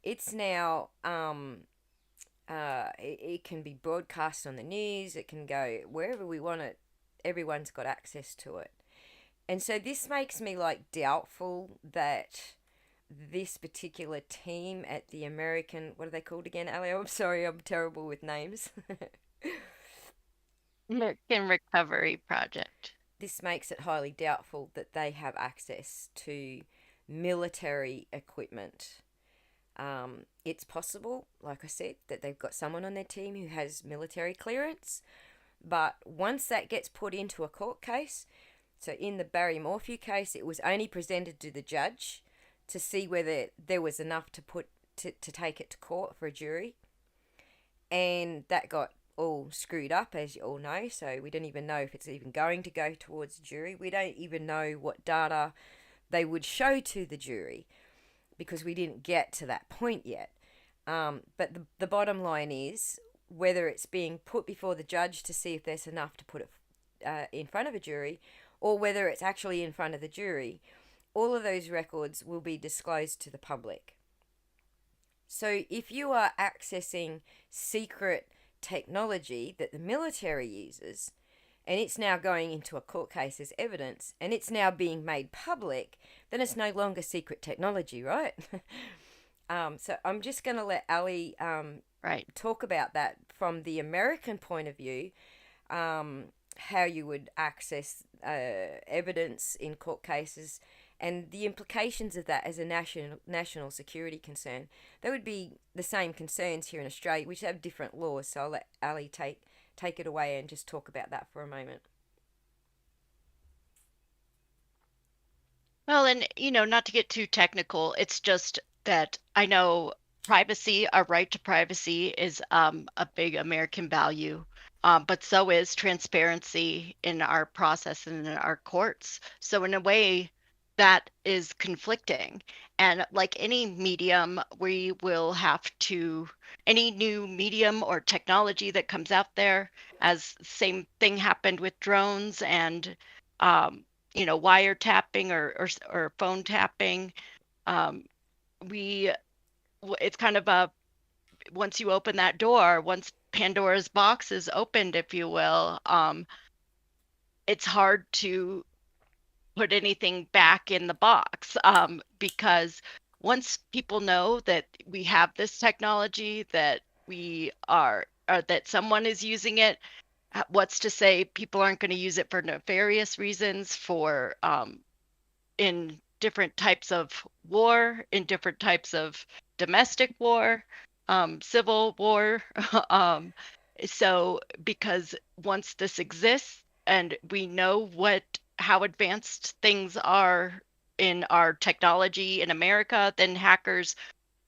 It's now it can be broadcast on the news. It can go wherever we want it. Everyone's got access to it. And so this makes me doubtful that this particular team at the American, what are they called again, Ali? I'm sorry, I'm terrible with names. American Recovery Project. This makes it highly doubtful that they have access to military equipment. It's possible, like I said, that they've got someone on their team who has military clearance, but once that gets put into a court case, so in the Barry Morphew case, it was only presented to the judge to see whether there was enough to take it to court for a jury, and that got all screwed up, as you all know. So we don't even know if it's even going to go towards a jury. We don't even know what data they would show to the jury because we didn't get to that point yet. But the bottom line is whether it's being put before the judge to see if there's enough to put it in front of a jury, or whether it's actually in front of the jury, all of those records will be disclosed to the public. So if you are accessing secret technology that the military uses, and it's now going into a court case as evidence, and it's now being made public, then it's no longer secret technology, right? So I'm just going to let Ali Right. talk about that from the American point of view, how you would access evidence in court cases and the implications of that as a national security concern. There would be the same concerns here in Australia, which have different laws. So I'll let Ali take it away and just talk about that for a moment. Well, and not to get too technical, it's just that I know privacy, our right to privacy is a big American value, but so is transparency in our process and in our courts. So in a way, that is conflicting. And like any medium, we will have to, any new medium or technology that comes out there, as same thing happened with drones and wiretapping or phone tapping. Um, we it's kind of a, once you open that door, once Pandora's box is opened, if you will, it's hard to put anything back in the box, because once people know that we have this technology, that we are, or that someone is using it, what's to say people aren't going to use it for nefarious reasons, for in different types of war, in different types of domestic war, civil war. um, so because once this exists and we know how advanced things are in our technology in America, then hackers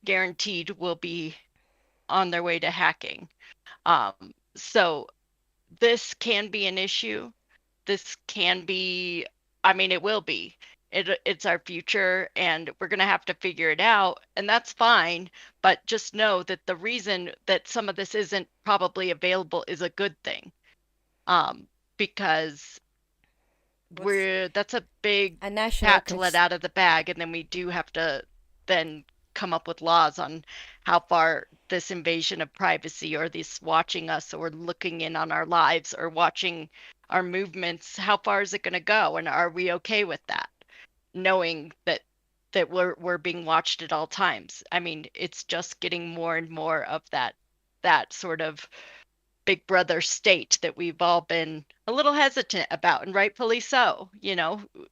guaranteed will be on their way to hacking. So this can be an issue. This can be, I mean, it will be. It's our future, and we're going to have to figure it out, and that's fine. But just know that the reason that some of this isn't probably available is a good thing, because that's a big A national cat to let out of the bag, and then we do have to then come up with laws on how far this invasion of privacy, or this watching us, or looking in on our lives, or watching our movements, how far is it going to go, and are we okay with that, knowing that we're being watched at all times. I mean, it's just getting more and more of that sort of big brother state that we've all been a little hesitant about, and rightfully so.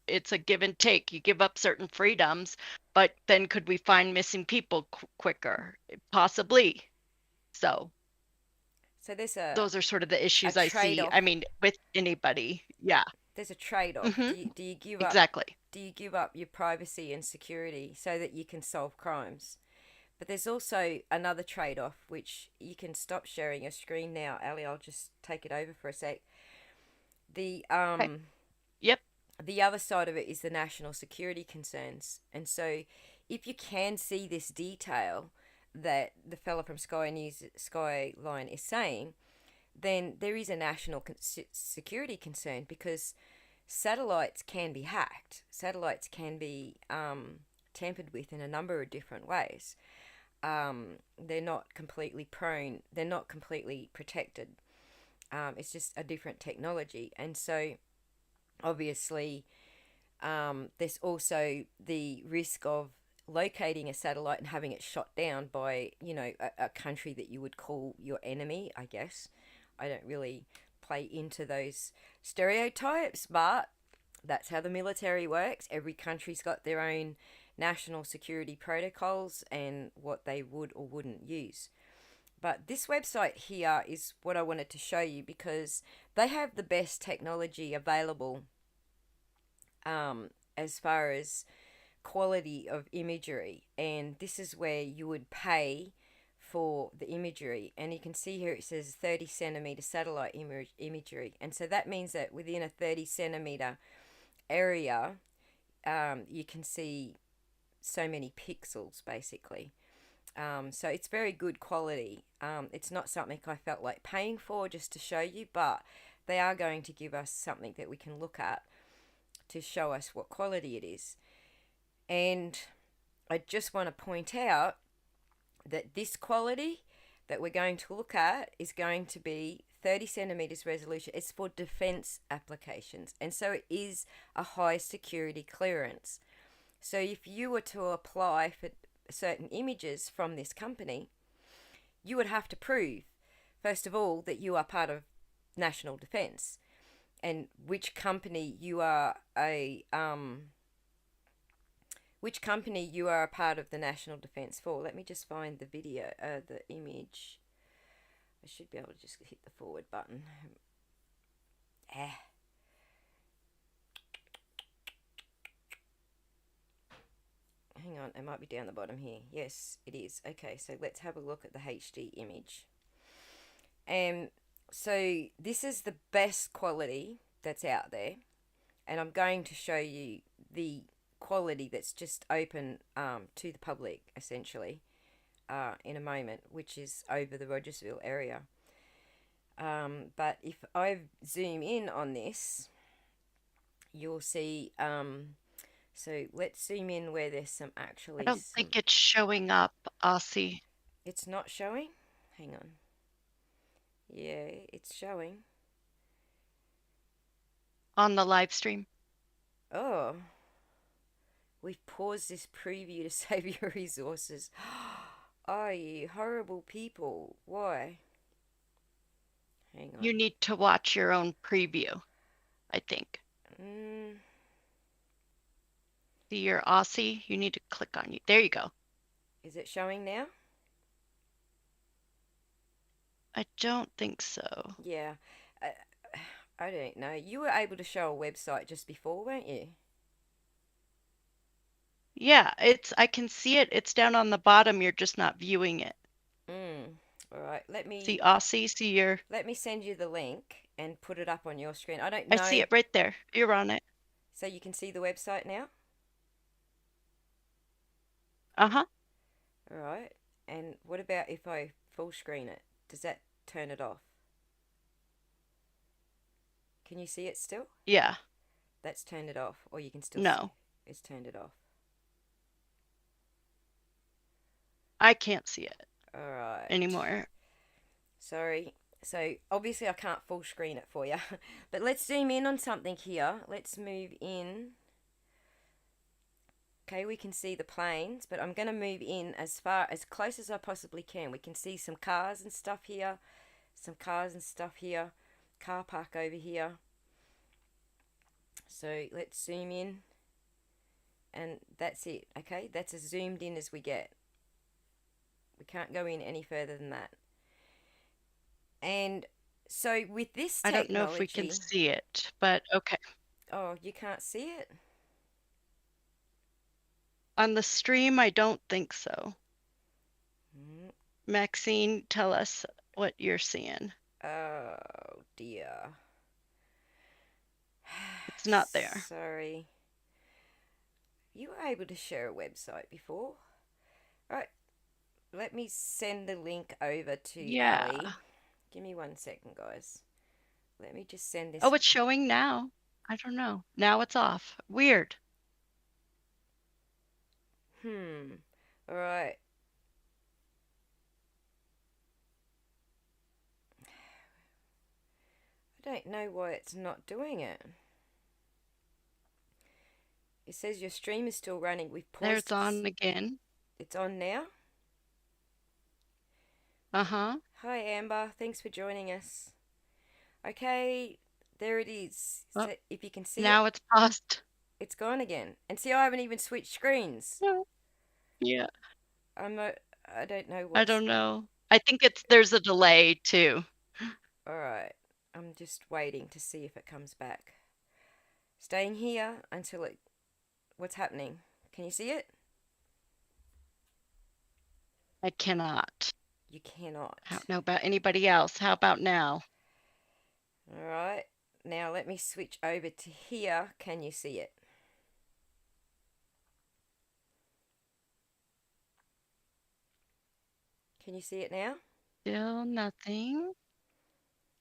It's a give and take. You give up certain freedoms, but then could we find missing people quicker? Possibly. So those are sort of the issues I see. I mean, with anybody. Yeah. There's a trade-off. Mm-hmm. Do you give exactly. Do you give up your privacy and security so that you can solve crimes? But there's also another trade-off, which you can stop sharing your screen now, Ali. I'll just take it over for a sec. The Okay. Yep. The other side of it is the national security concerns, and so if you can see this detail that the fella from Skyline is saying, then there is a national security concern, because satellites can be hacked. Satellites can be tampered with in a number of different ways. They're not completely prone. They're not completely protected. It's just a different technology, and so obviously there's also the risk of locating a satellite and having it shot down by a country that you would call your enemy, I guess. I don't really play into those stereotypes, but that's how the military works. Every country's got their own national security protocols and what they would or wouldn't use. But this website here is what I wanted to show you, because they have the best technology available as far as quality of imagery, and this is where you would pay for the imagery, and you can see here it says 30 centimeter satellite imagery, and so that means that within a 30 centimeter area you can see so many pixels basically. So it's very good quality. It's not something I felt like paying for just to show you, but they are going to give us something that we can look at to show us what quality it is. And I just want to point out that this quality that we're going to look at is going to be 30 centimeters resolution. It's for defense applications, and so it is a high security clearance. So if you were to apply for certain images from this company, you would have to prove, first of all, that you are part of national defense, and which company you are a part of the national defense for. Let me just find the video, the image. I should be able to just hit the forward button. Hang on, it might be down the bottom here. Yes, it is. Okay, so let's have a look at the HD image. So this is the best quality that's out there, and I'm going to show you the quality that's just open to the public, essentially, in a moment, which is over the Rogersville area. But if I zoom in on this, you'll see... so let's zoom in where there's some actually... I don't think it's showing up, Aussie. It's not showing? Hang on. Yeah, it's showing. On the live stream. Oh. We've paused this preview to save your resources. Oh, you horrible people. Why? Hang on. You need to watch your own preview, I think. See your Aussie? You need to click on you. There you go. Is it showing now? I don't think so. Yeah. I don't know. You were able to show a website just before, weren't you? Yeah, I can see it. It's down on the bottom. You're just not viewing it. All right. See Aussie, see your... Let me send you the link and put it up on your screen. I don't know. I see it right there. You're on it. So you can see the website now? Uh-huh. All right. And what about if I full screen it? Does that turn it off? Can you see it still? Yeah. That's turned it off, or you can still No. see it's turned it off. I can't see it. All right. Anymore. Sorry. So obviously I can't full screen it for you, but let's zoom in on something here. Let's move in. Okay, we can see the planes, but I'm going to move in as close as I possibly can. We can see some cars and stuff here, car park over here. So let's zoom in, and that's it. Okay, that's as zoomed in as we get. We can't go in any further than that. And so with this technology... I don't know if we can see it, but okay. Oh, you can't see it? On the stream, I don't think so. Maxine, tell us what you're seeing. Oh, dear. It's not there. Sorry. You were able to share a website before. All right. Let me send the link over to Ali. Give me 1 second, guys. Let me just send this. Oh, it's showing now. I don't know. Now it's off. Weird. All right. I don't know why it's not doing it. It says your stream is still running. We've paused. There it's on again. It's on now? Uh-huh. Hi, Amber. Thanks for joining us. Okay, there it is. Oh, So if you can see now it's paused. It's gone again. And see, I haven't even switched screens. Yeah. I don't know I don't know. I think there's a delay too. All right. I'm just waiting to see if it comes back. Staying here until what's happening? Can you see it? I cannot. You cannot. I don't know about anybody else. How about now? All right. Now let me switch over to here. Can you see it? Can you see it now? Still nothing.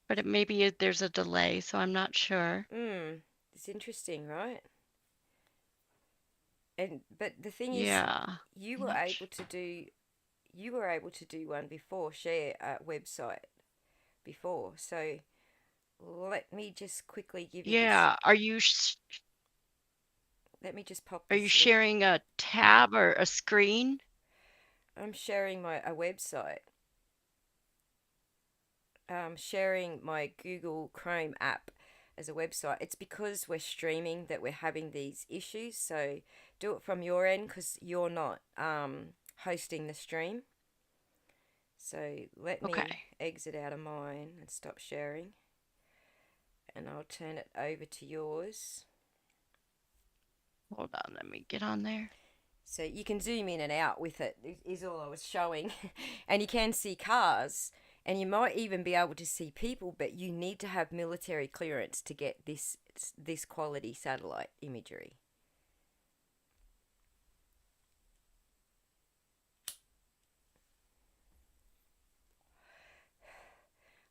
But maybe there's a delay, so I'm not sure. It's interesting, right? But the thing is, you were able to do one before, share a website before. So let me just quickly give you this. Yeah. Let me just pop Are you this link. sharing a tab or a screen? I'm sharing a website. Sharing my Google Chrome app as a website. It's because we're streaming that we're having these issues. So do it from your end because you're not hosting the stream. So let me Okay. exit out of mine and stop sharing. And I'll turn it over to yours. Hold on. Let me get on there. So you can zoom in and out with it, is all I was showing. And you can see cars, and you might even be able to see people, but you need to have military clearance to get this quality satellite imagery.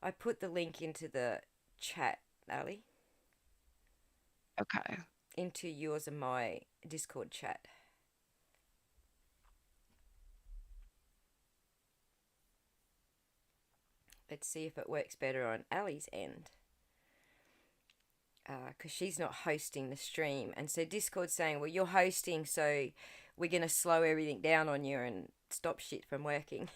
I put the link into the chat, Ali, Okay. into yours and my Discord chat. Let's see if it works better on Ali's end. Because she's not hosting the stream. And so Discord's saying, well, you're hosting, so we're going to slow everything down on you and stop shit from working.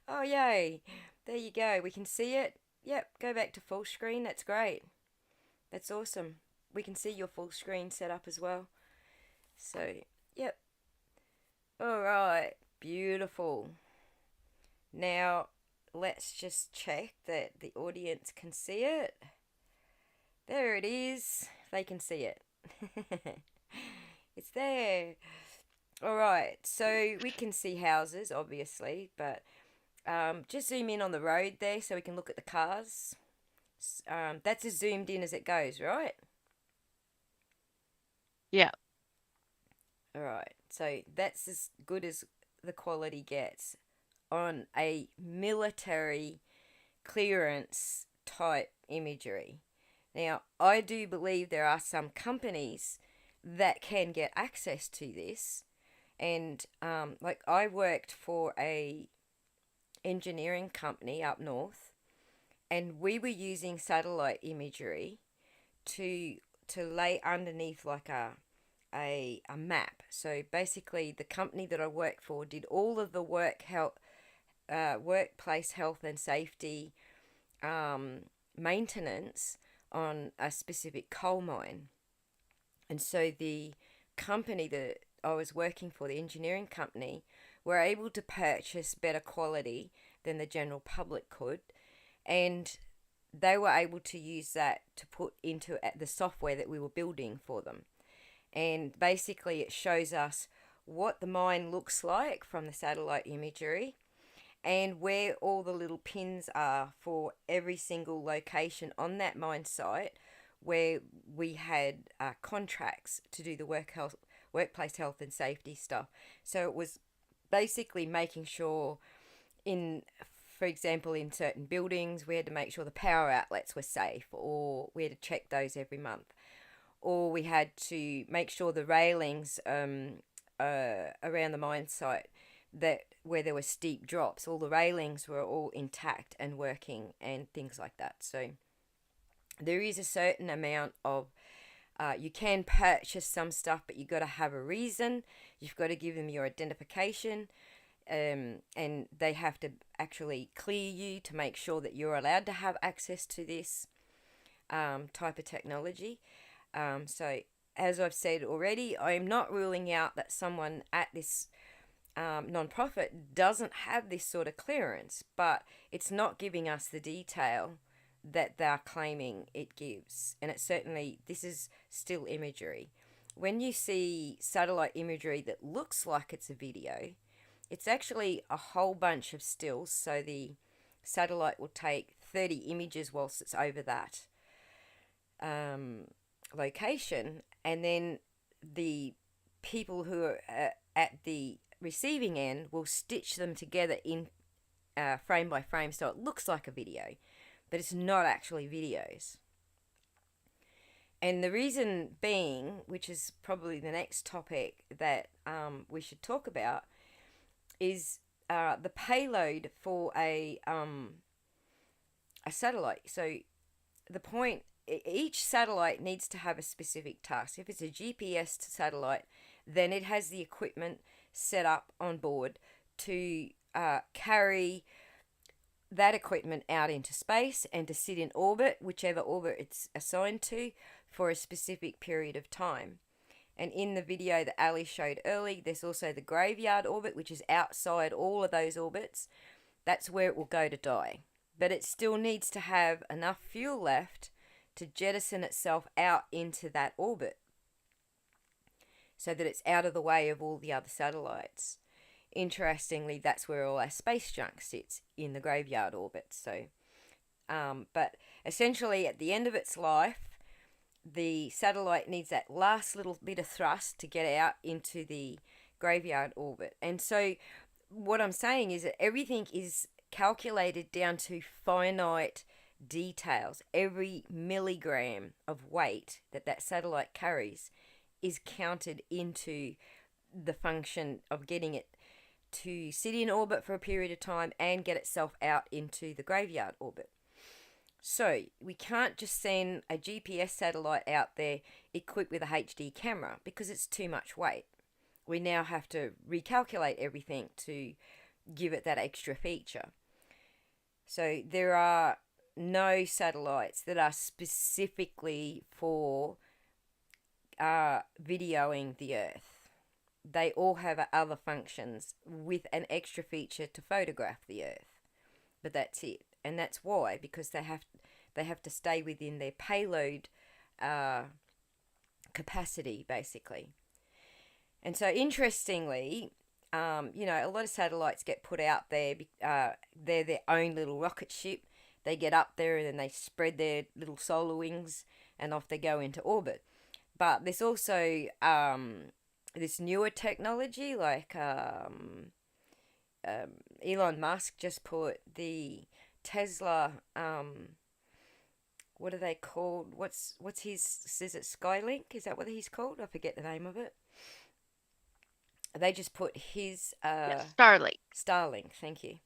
Oh, yay. There you go. We can see it. Yep, go back to full screen. That's great. That's awesome. We can see your full screen set up as well. So, yep. All right. Beautiful. Now, let's just check that the audience can see it. There it is. They can see it. It's there. All right. So we can see houses, obviously, but just zoom in on the road there so we can look at the cars. That's as zoomed in as it goes, right? Yeah. All right. So that's as good as the quality gets on a military clearance type imagery. Now, I do believe there are some companies that can get access to this, and like I worked for a engineering company up north, and we were using satellite imagery to lay underneath like a map. So basically, the company that I worked for did all of the workplace health and safety maintenance on a specific coal mine. And so the company that I was working for, the engineering company, were able to purchase better quality than the general public could, and they were able to use that to put into the software that we were building for them. And basically it shows us what the mine looks like from the satellite imagery and where all the little pins are for every single location on that mine site where we had contracts to do the workplace health and safety stuff. So it was basically making sure for example, in certain buildings, we had to make sure the power outlets were safe, or we had to check those every month, or we had to make sure the railings around the mine site, that where there were steep drops, all the railings were all intact and working and things like that. So there is a certain amount of you can purchase some stuff, but you've got to have a reason. You've got to give them your identification, and they have to actually clear you to make sure that you're allowed to have access to this type of technology. So as I've said already, I am not ruling out that someone at this non-profit doesn't have this sort of clearance, but it's not giving us the detail that they're claiming it gives. And it certainly, this is still imagery. When you see satellite imagery that looks like it's a video, it's actually a whole bunch of stills. So the satellite will take 30 images whilst it's over that location, and then the people who are at the receiving end will stitch them together in frame by frame, so it looks like a video, but it's not actually videos. And the reason being, which is probably the next topic that we should talk about, is the payload for a a satellite. So the point, each satellite needs to have a specific task. If it's a GPS satellite, then it has the equipment set up on board to carry that equipment out into space and to sit in orbit, whichever orbit it's assigned to, for a specific period of time. And in the video that Ali showed early, there's also the graveyard orbit, which is outside all of those orbits. That's where it will go to die. But it still needs to have enough fuel left to jettison itself out into that orbit so that it's out of the way of all the other satellites. Interestingly, that's where all our space junk sits, in the graveyard orbit. So, but essentially at the end of its life, the satellite needs that last little bit of thrust to get out into the graveyard orbit. And so what I'm saying is that everything is calculated down to finite details. Every milligram of weight that satellite carries is counted into the function of getting it to sit in orbit for a period of time and get itself out into the graveyard orbit. So we can't just send a GPS satellite out there equipped with a HD camera because it's too much weight. We now have to recalculate everything to give it that extra feature. So there are no satellites that are specifically for videoing the Earth. They all have other functions with an extra feature to photograph the Earth. But that's it. And that's why, because they have to stay within their payload capacity, basically. And so interestingly, a lot of satellites get put out there. They're their own little rocket ship. They get up there and then they spread their little solar wings and off they go into orbit. But there's also this newer technology, like Elon Musk just put the Tesla, what are they called? What's his, is it Skylink? Is that what he's called? I forget the name of it. They just put his... Starlink, thank you.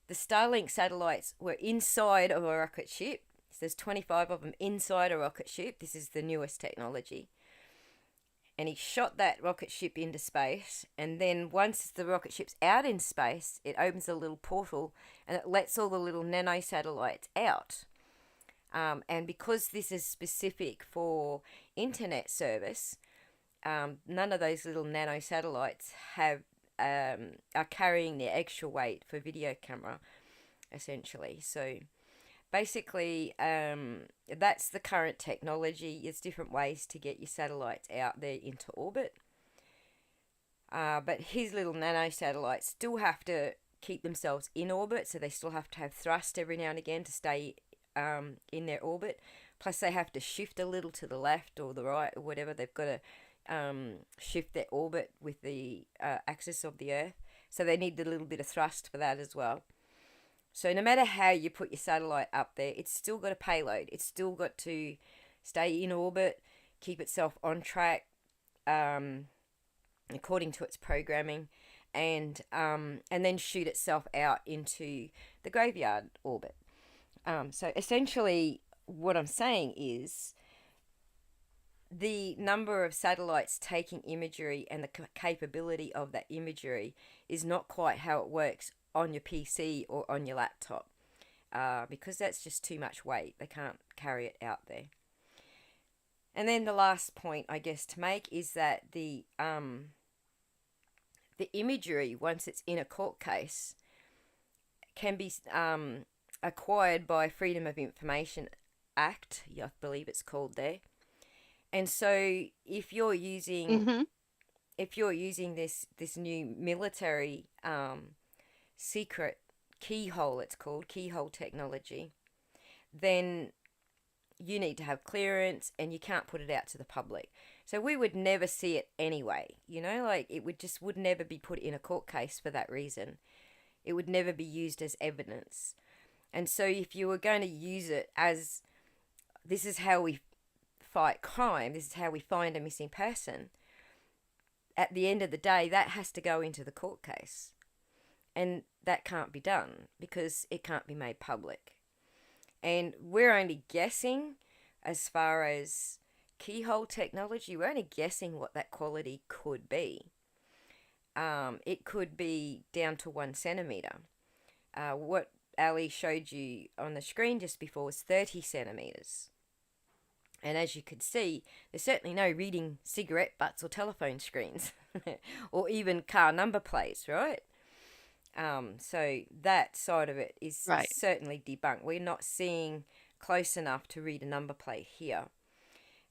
The Starlink satellites were inside of a rocket ship. So there's 25 of them inside a rocket ship. This is the newest technology. And he shot that rocket ship into space, and then once the rocket ship's out in space, it opens a little portal and it lets all the little nano satellites out. And because this is specific for internet service, none of those little nano satellites are carrying the extra weight for video camera, essentially. So basically, that's the current technology. There's different ways to get your satellites out there into orbit. But his little nano satellites still have to keep themselves in orbit, so they still have to have thrust every now and again to stay in their orbit. Plus they have to shift a little to the left or the right or whatever. They've got to shift their orbit with the axis of the Earth. So they need a little bit of thrust for that as well. So no matter how you put your satellite up there, it's still got a payload. It's still got to stay in orbit, keep itself on track according to its programming, and then shoot itself out into the graveyard orbit. So essentially what I'm saying is the number of satellites taking imagery and the capability of that imagery is not quite how it works on your PC or on your laptop, because that's just too much weight. They can't carry it out there. And then the last point, I guess, to make is that the imagery, once it's in a court case, can be acquired by Freedom of Information Act, I believe it's called there. And so if you're using this new military secret keyhole, it's called keyhole technology, then you need to have clearance and you can't put it out to the public. So we would never see it anyway, like it would never be put in a court case for that reason. It would never be used as evidence. And so if you were going to use it as, this is how we fight crime, this is how we find a missing person, at the end of the day, that has to go into the court case. And that can't be done because it can't be made public. And we're only guessing as far as keyhole technology, we're only guessing what that quality could be. It could be down to 1 centimeter. What Ali showed you on the screen just before was 30 centimeters. And as you could see, there's certainly no reading cigarette butts or telephone screens or even car number plates, right? So that side of it is Right. certainly debunked. We're not seeing close enough to read a number plate here.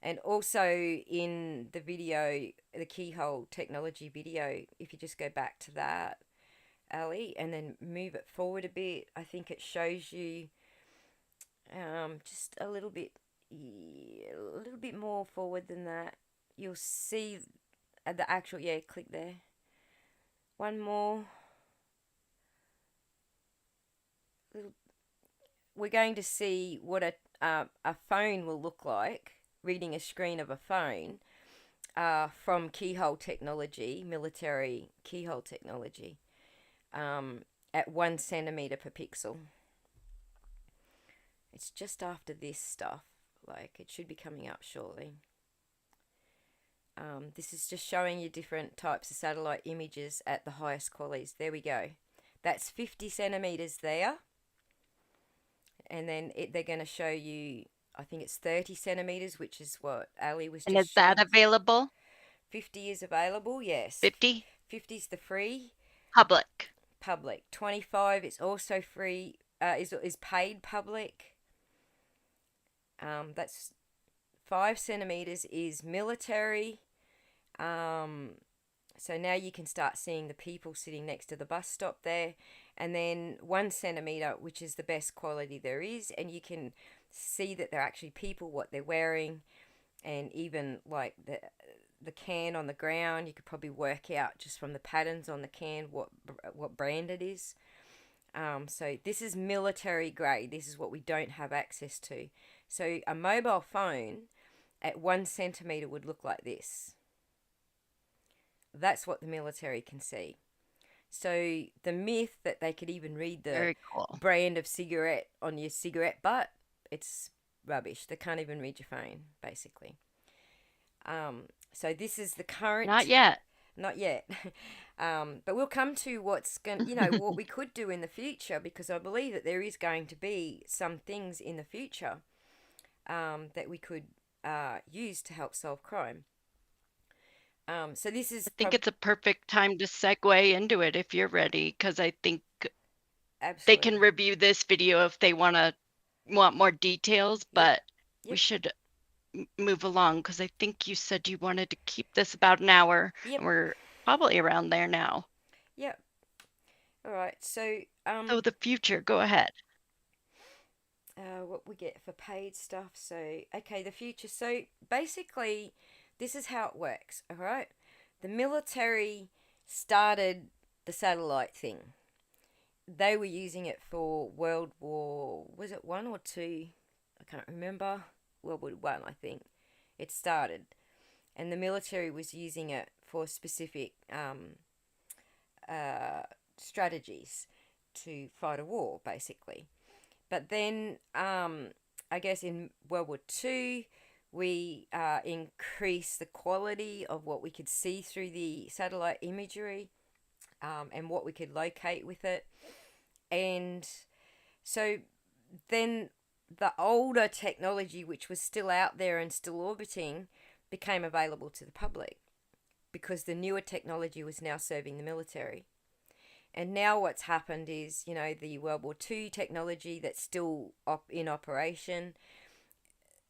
And also in the video, the keyhole technology video, if you just go back to that, Ali, and then move it forward a bit, I think it shows you just a little bit more forward than that. You'll see the actual, click there. One more. We're going to see what a phone will look like, reading a screen of a phone from keyhole technology, military keyhole technology, at 1 centimeter per pixel. It's just after this stuff, like it should be coming up shortly. This is just showing you different types of satellite images at the highest qualities. There we go. That's 50 centimeters there. And then they're going to show you, I think it's 30 centimeters, which is what Ali was And just is that showing. available? 50 is available, yes. 50? 50 is the free. Public. 25 is also free, is paid public. That's 5 centimeters is military. So now you can start seeing the people sitting next to the bus stop there. And then 1 centimeter, which is the best quality there is. And you can see that they're actually people, what they're wearing. And even like the can on the ground, you could probably work out just from the patterns on the can what brand it is. So this is military grade. This is what we don't have access to. So a mobile phone at 1 centimeter would look like this. That's what the military can see. So the myth that they could even read the Very cool. brand of cigarette on your cigarette butt, it's rubbish. They can't even read your phone, basically. So this is the current... Not yet. Not yet. But we'll come to what's going, what we could do in the future, because I believe that there is going to be some things in the future that we could use to help solve crime. So this is... I think it's a perfect time to segue into it if you're ready, because I think they can review this video if they want more details, but we should move along, because I think you said you wanted to keep this about an hour. Yep. We're probably around there now. Yep. All right. So So the future, go ahead. What we get for paid stuff. So okay, the future. So basically, this is how it works. All right. The military started the satellite thing. They were using it for World War, was it 1 or 2? I can't remember. World War 1, I think. It started. And the military was using it for specific strategies to fight a war, basically. But then, I guess in World War 2, we increased the quality of what we could see through the satellite imagery and what we could locate with it. And so then the older technology, which was still out there and still orbiting, became available to the public because the newer technology was now serving the military. And now what's happened is, the World War II technology that's still in operation,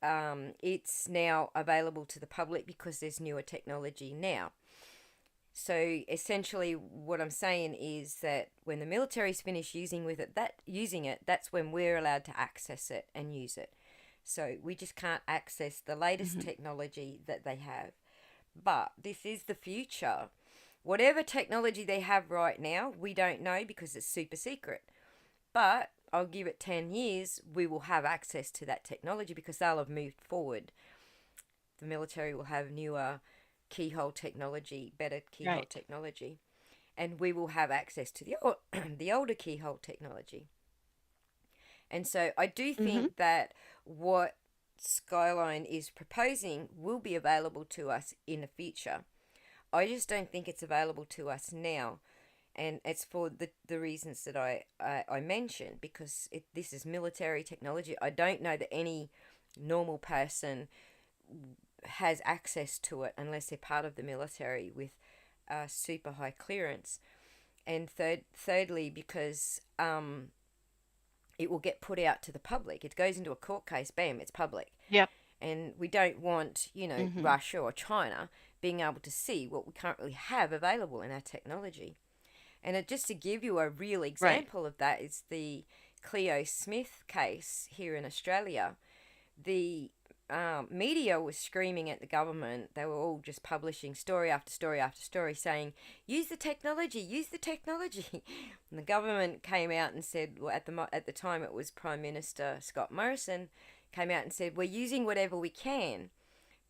it's now available to the public because there's newer technology now. So essentially what I'm saying is that when the military's finished using it, that's when we're allowed to access it and use it. So we just can't access the latest technology that they have. But this is the future. Whatever technology they have right now, we don't know because it's super secret. But I'll give it 10 years, we will have access to that technology because they'll have moved forward. The military will have newer keyhole technology, better keyhole technology, and we will have access to the older keyhole technology. And so I do think that what Skyline is proposing will be available to us in the future. I just don't think it's available to us now. And it's for the reasons that I mentioned, because this is military technology. I don't know that any normal person has access to it unless they're part of the military with super high clearance. And thirdly, because it will get put out to the public. It goes into a court case, bam, it's public. Yep. And we don't want, Russia or China being able to see what we currently have available in our technology. And just to give you a real example of that is the Cleo Smith case here in Australia. The media was screaming at the government. They were all just publishing story after story after story saying, use the technology, use the technology. And the government came out and said, well, at the time it was Prime Minister Scott Morrison, came out and said, we're using whatever we can.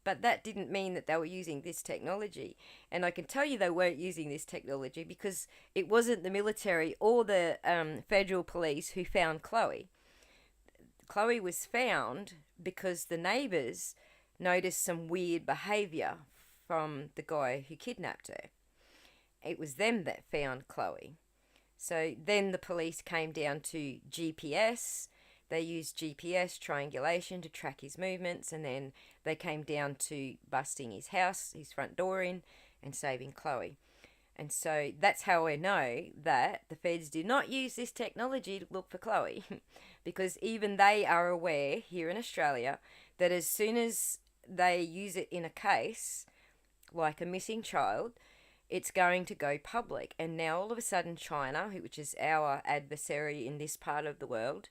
But that didn't mean that they were using this technology. And I can tell you they weren't using this technology because it wasn't the military or the federal police who found Chloe. Chloe was found because the neighbours noticed some weird behaviour from the guy who kidnapped her. It was them that found Chloe. So then the police came down to GPS. They used GPS triangulation to track his movements, and then they came down to busting his house, his front door in, and saving Chloe. And so that's how I know that the feds did not use this technology to look for Chloe, because even they are aware here in Australia that as soon as they use it in a case, like a missing child, it's going to go public. And now all of a sudden China, which is our adversary in this part of the world,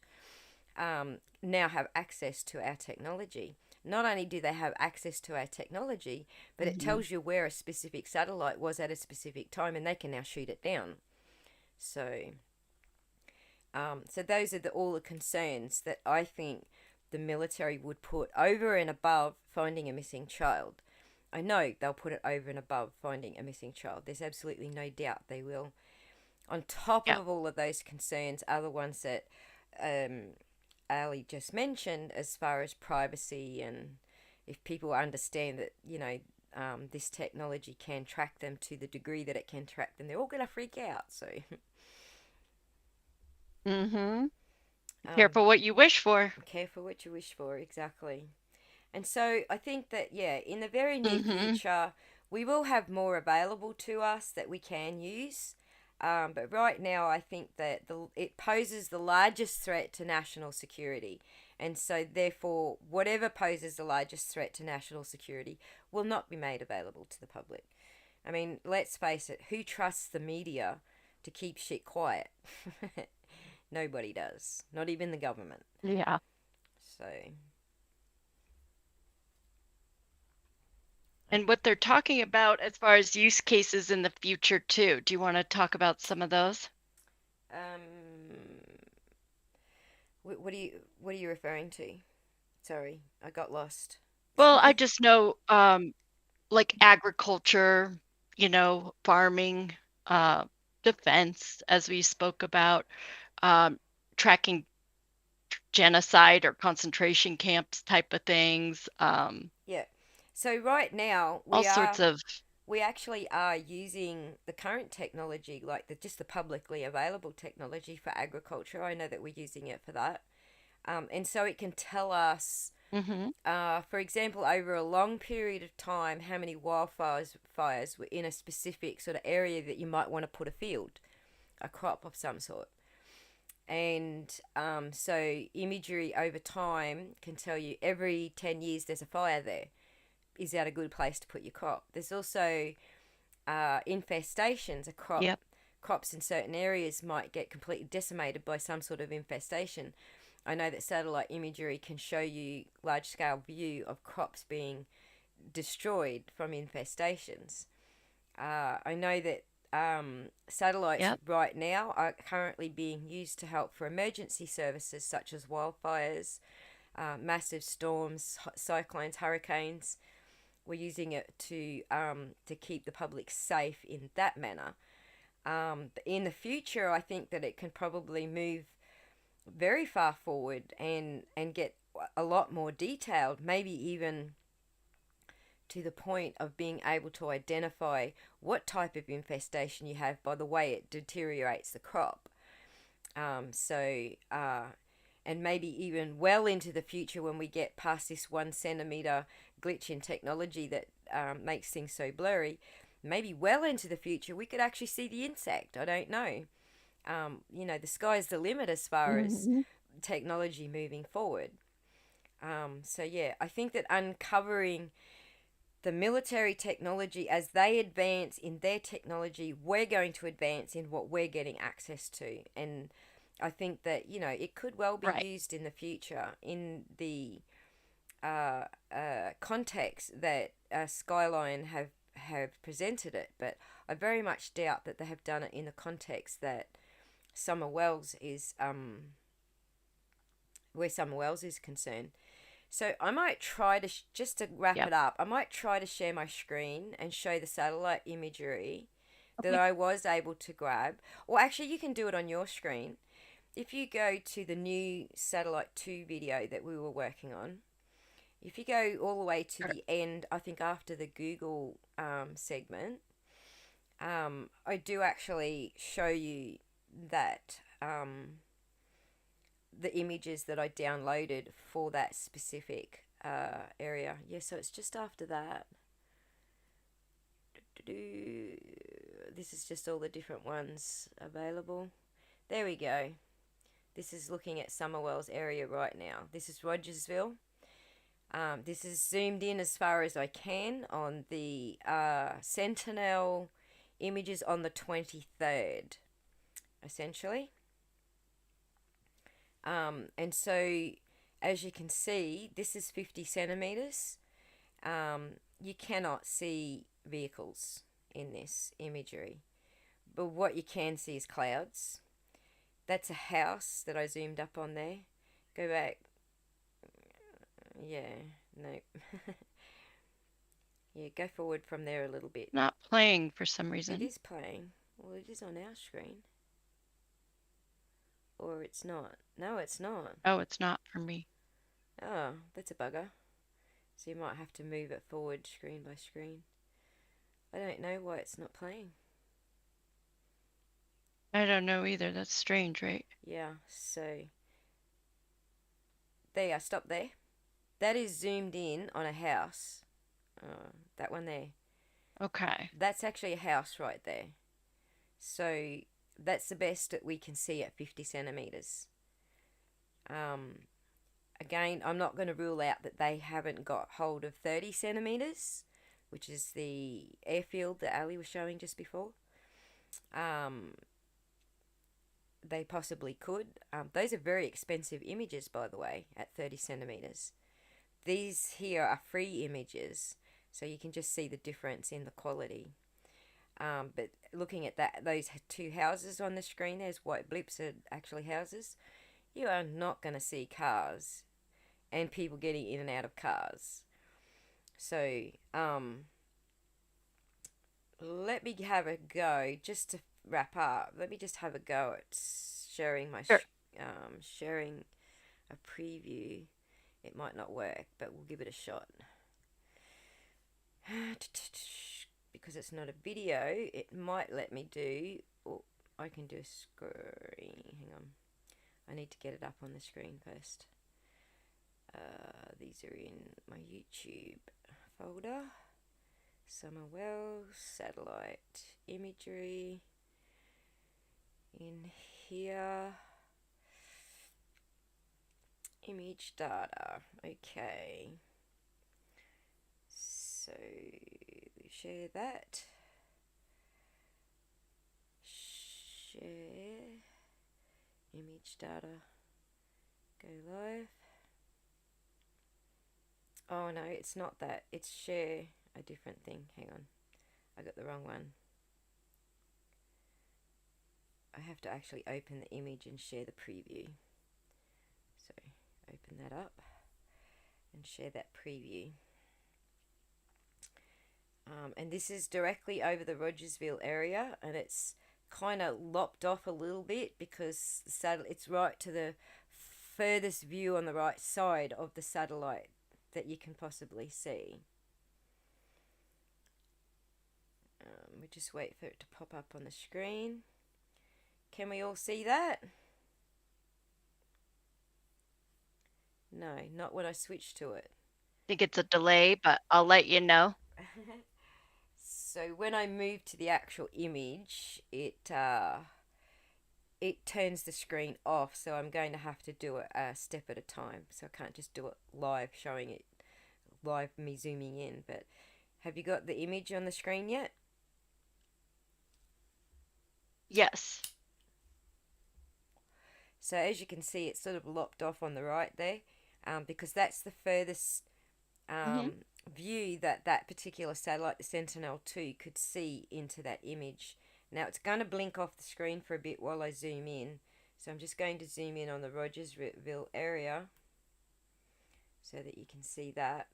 now have access to our technology. Not only do they have access to our technology, but it tells you where a specific satellite was at a specific time, and they can now shoot it down. So those are all the concerns that I think the military would put over and above finding a missing child. I know they'll put it over and above finding a missing child. There's absolutely no doubt they will. On top of all of those concerns are the ones that Ali just mentioned, as far as privacy, and if people understand that, this technology can track them to the degree that it can track them, they're all going to freak out. So, careful what you wish for. Careful what you wish for, exactly. And so I think that, in the very near future, we will have more available to us that we can use. But right now, I think that it poses the largest threat to national security. And so, therefore, whatever poses the largest threat to national security will not be made available to the public. I mean, let's face it, who trusts the media to keep shit quiet? Nobody does. Not even the government. Yeah. So... And what they're talking about as far as use cases in the future too. Do you want to talk about some of those? What are you referring to? Sorry, I got lost. Well, I just know like agriculture, farming, defense, as we spoke about, tracking genocide or concentration camps type of things. Yeah. So right now we actually are using the current technology, like just the publicly available technology for agriculture. I know that we're using it for that. And so it can tell us, for example, over a long period of time, how many wildfires were in a specific sort of area that you might want to put a field, a crop of some sort. And so imagery over time can tell you every 10 years there's a fire there. Is that a good place to put your crop? There's also infestations. Crops in certain areas might get completely decimated by some sort of infestation. I know that satellite imagery can show you large-scale view of crops being destroyed from infestations. I know that satellites right now are currently being used to help for emergency services such as wildfires, massive storms, cyclones, hurricanes. We're using it to keep the public safe in that manner. But in the future, I think that it can probably move very far forward and get a lot more detailed, maybe even to the point of being able to identify what type of infestation you have by the way it deteriorates the crop. And maybe even well into the future, when we get past this 1 centimeter glitch in technology that makes things so blurry, maybe well into the future we could actually see the insect. I don't know. The sky's the limit as far as technology moving forward. So yeah, I think that uncovering the military technology, as they advance in their technology, we're going to advance in what we're getting access to. And I think that, it could well be Right. used in the future in the context that Skyline have presented it. But I very much doubt that they have done it in the context that SummerWells is, where SummerWells is concerned. So I might try to, just to wrap Yep. it up, I might try to share my screen and show the satellite imagery that Okay. I was able to grab. Or actually, you can do it on your screen. If you go to the new Satellite 2 video that we were working on, if you go all the way to Sure. the end, I think after the Google segment, I do actually show you that the images that I downloaded for that specific area. Yeah, so it's just after that. This is just all the different ones available. There we go. This is looking at SummerWells area right now. This is Rogersville. This is zoomed in as far as I can on the Sentinel images on the 23rd, essentially. And so, as you can see, this is 50 centimeters. You cannot see vehicles in this imagery, but what you can see is clouds. That's a house that I zoomed up on there. Go back. Yeah, no. Yeah, go forward from there a little bit. Not playing for some It reason. is playing. Well, it is on our screen. Or it's not. No, it's not. Oh, it's not for me. Oh, that's a bugger. So you might have to move it forward screen by screen. I don't know why it's not playing. I don't know either. That's strange, right? Yeah, so there you are, stop there. That is zoomed in on a house. That one there. Okay. That's actually a house right there. So that's the best that we can see at 50 centimeters. Again, I'm not going to rule out that they haven't got hold of 30 centimeters, which is the airfield that Ali was showing just before. They possibly could. Those are very expensive images, by the way, at 30 centimeters. These here are free images, so you can just see the difference in the quality. But looking at those two houses on the screen, there's white blips are actually houses. You are not going to see cars and people getting in and out of cars. So, let me have a go, just to wrap up. Let me just have a go at sharing my Sure. sharing a preview. It might not work, but we'll give it a shot. Because it's not a video, it might let me do. Oh, I can do a screen. Hang on. I need to get it up on the screen first. These are in my YouTube folder. SummerWells, satellite imagery. In here. Image data. Okay. So we share that. Share. Image data. Go live. Oh no, it's not that. It's share a different thing. Hang on. I got the wrong one. I have to actually open the image and share the preview. So open that up and share that preview. And this is directly over the Rogersville area, and it's kind of lopped off a little bit because it's right to the furthest view on the right side of the satellite that you can possibly see. We just wait for it to pop up on the screen. Can we all see that? No, not when I switch to it. I think it's a delay, but I'll let you know. So when I move to the actual image, it turns the screen off, so I'm going to have to do it a step at a time. So I can't just do it live, showing it live, me zooming in. But have you got the image on the screen yet? Yes. So as you can see, it's sort of lopped off on the right there, because that's the furthest view that particular satellite, the Sentinel-2, could see into that image. Now it's going to blink off the screen for a bit while I zoom in. So I'm just going to zoom in on the Rogersville area so that you can see that.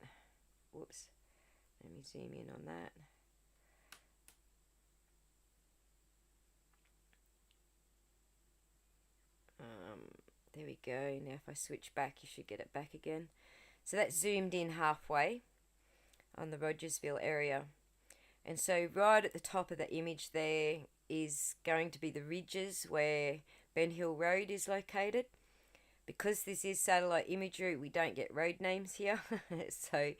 Whoops. Let me zoom in on that. There we go. Now if I switch back, you should get it back again. So that's zoomed in halfway on the Rogersville area. And so right at the top of the image there is going to be the ridges where Ben Hill Road is located. Because this is satellite imagery, we don't get road names here. So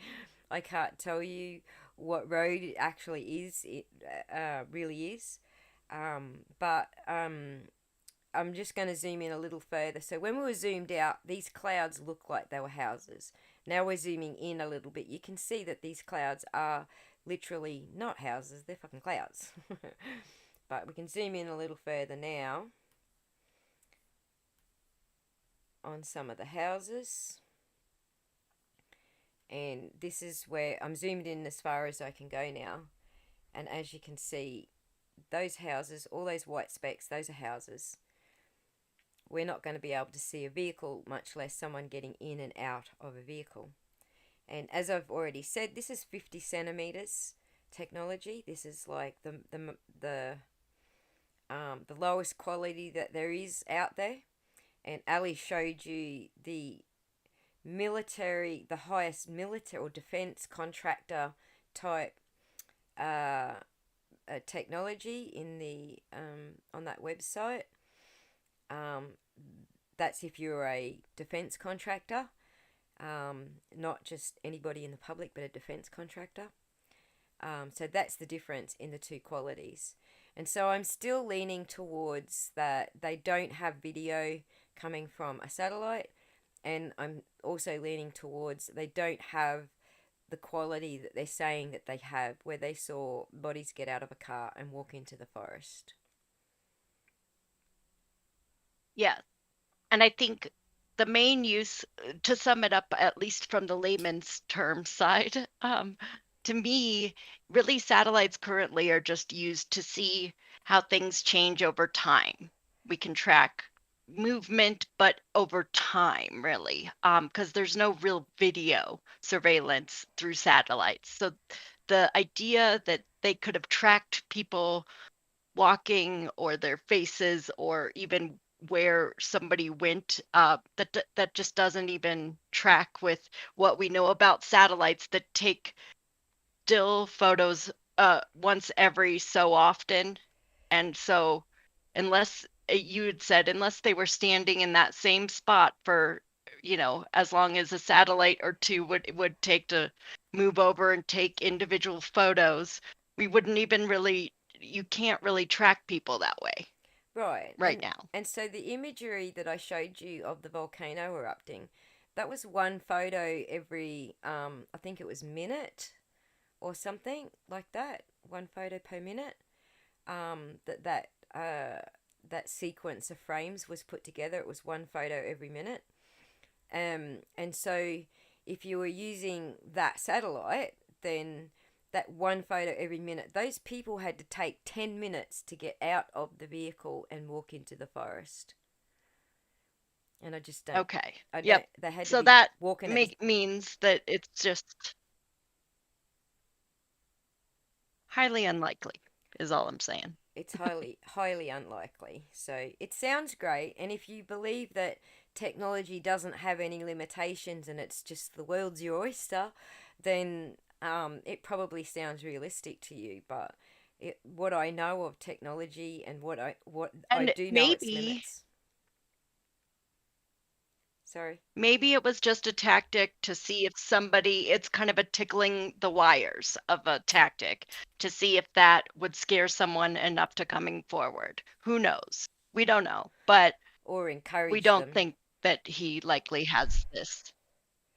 I can't tell you what road it actually is. It really is. But I'm just going to zoom in a little further. So when we were zoomed out, these clouds look like they were houses. Now we're zooming in a little bit. You can see that these clouds are literally not houses. They're fucking clouds. But we can zoom in a little further now on some of the houses. And this is where I'm zoomed in as far as I can go now. And as you can see, those houses, all those white specks, those are houses. We're not going to be able to see a vehicle, much less someone getting in and out of a vehicle. And as I've already said, this is 50 centimeters technology. This is like the lowest quality that there is out there. And Ali showed you the highest military or defense contractor type technology in the on that website. That's if you're a defense contractor, not just anybody in the public, but a defense contractor. So that's the difference in the two qualities. And so I'm still leaning towards that they don't have video coming from a satellite, and I'm also leaning towards they don't have the quality that they're saying that they have, where they saw bodies get out of a car and walk into the forest. Yeah. And I think the main use, to sum it up, at least from the layman's term side, to me, really satellites currently are just used to see how things change over time. We can track movement, but over time, really, because there's no real video surveillance through satellites. So the idea that they could have tracked people walking or their faces or even where somebody went, that just doesn't even track with what we know about satellites that take still photos once every so often. And so unless you had said, unless they were standing in that same spot for, as long as a satellite or two would take to move over and take individual photos, we wouldn't even really, you can't really track people that way. Right now. And so the imagery that I showed you of the volcano erupting, that was one photo every, I think it was minute or something like that. One photo per minute. That sequence of frames was put together. It was one photo every minute. And so if you were using that satellite, then that one photo every minute, those people had to take 10 minutes to get out of the vehicle and walk into the forest. And I just don't. Okay. Yep. They had to so be that walking means that it's just highly unlikely, is all I'm saying. it's highly unlikely. So it sounds great, and if you believe that technology doesn't have any limitations and it's just the world's your oyster, then it probably sounds realistic to you. But what I know of technology and what I And do know its maybe limits. Sorry. maybe it was just a tactic to see if somebody, it's kind of a tickling the wires of a tactic to see if that would scare someone enough to coming forward. Who knows? We don't know, but Or we encourage don't them. think that he likely has this.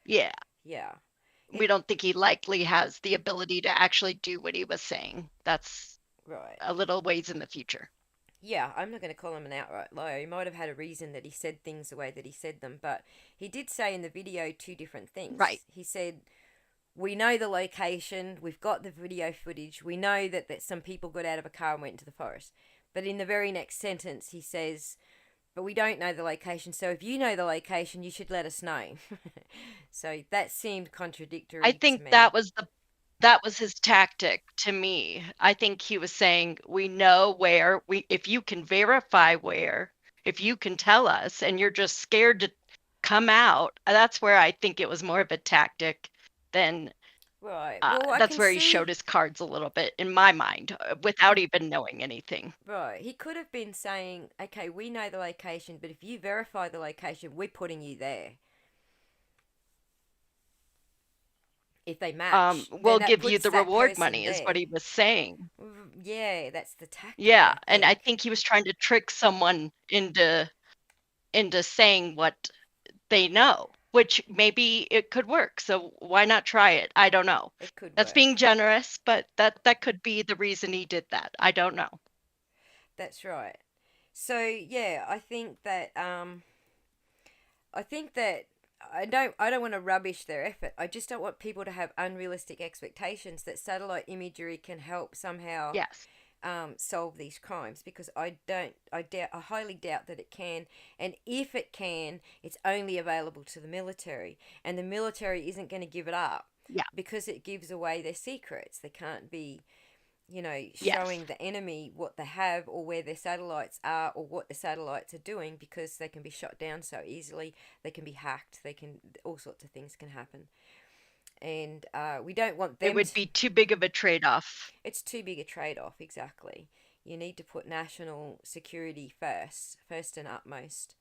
Yeah, Yeah. we It don't think he likely has the ability to actually do what he was saying. That's right. a little ways in the future. Yeah, I'm not going to call him an outright liar. He might have had a reason that he said things the way that he said them, but he did say in the video two different Right. things. He said, "We know the location, we've got the video footage, we know that some people got out of a car and went into the forest." But in the very next sentence, he says, "But we don't know the location, so if you know the location, you should let us know." So that seemed I contradictory to think me. that was his tactic to me. I think he was saying, we know where, we if you can verify where, if you can tell us and you're just scared to come out, that's where I think it was more of a tactic than Right. Well, I that's can where he showed see. his cards a little bit in my mind, without even knowing anything. Right. He could have been saying, "Okay, we know the location, but if you verify the location, we're putting you there." If they match, then We'll that give you puts the that reward person money is what there. he was saying. Yeah, that's the tactic, Yeah, I and I think. think he was trying to trick someone into saying what they know, which maybe it could work. So why not try it? I don't know. It could That's work. being generous, but that could be the reason he did that. I don't know. That's right. So yeah, I think that I don't want to rubbish their effort. I just don't want people to have unrealistic expectations that satellite imagery can help somehow Yes. solve these crimes, because I highly doubt that it can. And if it can, it's only available to the military, and the military isn't going to give it up Yeah. because it gives away their secrets. They can't be, Yes. showing the enemy what they have or where their satellites are or what the satellites are doing, because they can be shot down so easily. They can be hacked. All sorts of things can happen. And we don't want It them would to. be too big of a trade-off. It's too big a trade off, exactly. You need to put national security first and utmost.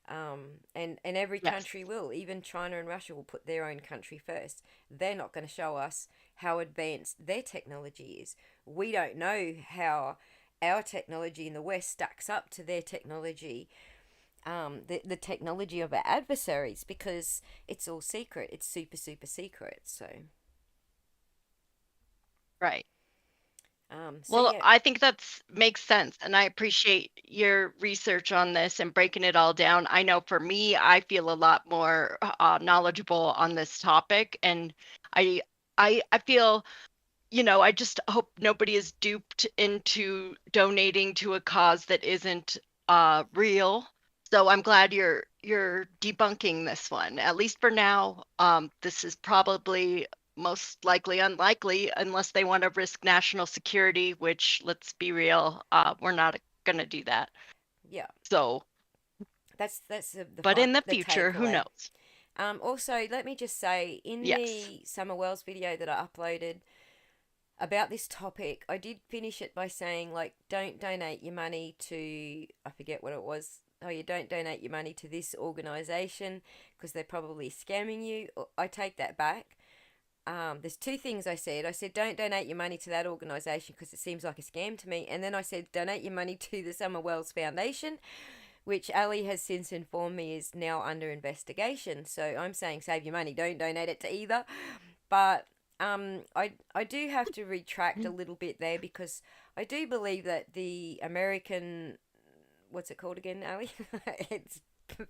And every Yes. country will, even China and Russia will put their own country first. They're not going to show us how advanced their technology is. We don't know how our technology in the West stacks up to their technology, the technology of our adversaries, because it's all secret. It's super, super secret. So, Right. so Well, yeah, I think that's makes sense, and I appreciate your research on this and breaking it all down. I know for me, I feel a lot more knowledgeable on this topic, and I I feel, I just hope nobody is duped into donating to a cause that isn't real. So I'm glad you're debunking this one. At least for now, this is probably most likely unlikely unless they want to risk national security, which, let's be real, we're not going to do that. yeah, So, that's but in the the future, who takeaway. knows? Also, let me just say, in Yes. the SummerWells video that I uploaded about this topic, I did finish it by saying, like, don't donate your money to, I forget what it was. Oh, you don't donate your money to this organization because they're probably scamming you. I take that back. There's two things I said. I said, don't donate your money to that organisation because it seems like a scam to me. And then I said, donate your money to the SummerWells Foundation, which Ali has since informed me is now under investigation. So I'm saying, save your money. Don't donate it to either. But I do have to retract a little bit there, because I do believe that the American, what's it called again, Ali? It's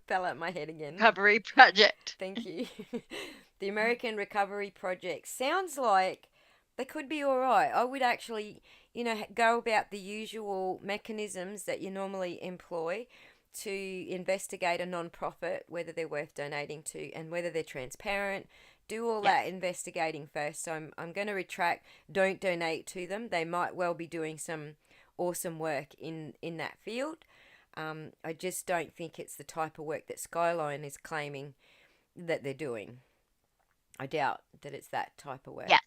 fell out my head again. Recovery project. Thank you. The American Recovery Project sounds like they could be all right. I would actually, go about the usual mechanisms that you normally employ to investigate a non-profit, whether they're worth donating to and whether they're transparent. Do all that Yes. investigating first. So I'm going to retract. Don't donate to them. They might well be doing some awesome work in that field. I just don't think it's the type of work that Skyline is claiming that they're doing. I doubt that it's that type of work. Yeah.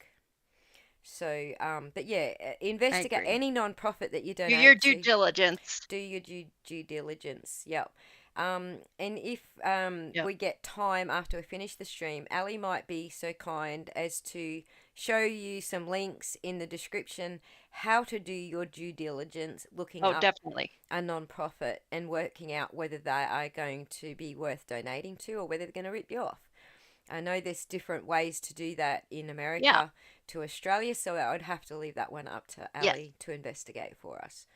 So, but yeah, I investigate agree. any non-profit that you Do donate your due to. diligence. Do your due diligence. Yep. And if Yep. we get time after we finish the stream, Ali might be so kind as to show you some links in the description how to do your due diligence, looking Oh, up definitely. a non-profit and working out whether they are going to be worth donating to or whether they're going to rip you off. I know there's different ways to do that in America Yeah. to Australia, so I would have to leave that one up to Yes. Ali to investigate for us.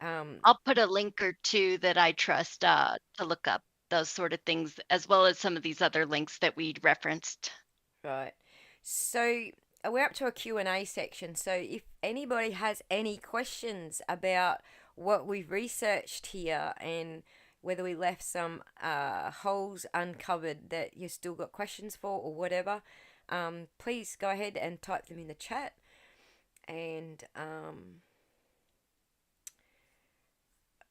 I'll put a link or two that I trust to look up those sort of things, as well as some of these other links that we referenced. Right. So we're up to a Q&A section. So if anybody has any questions about what we've researched here and whether we left some holes uncovered that you've still got questions for or whatever, please go ahead and type them in the chat. And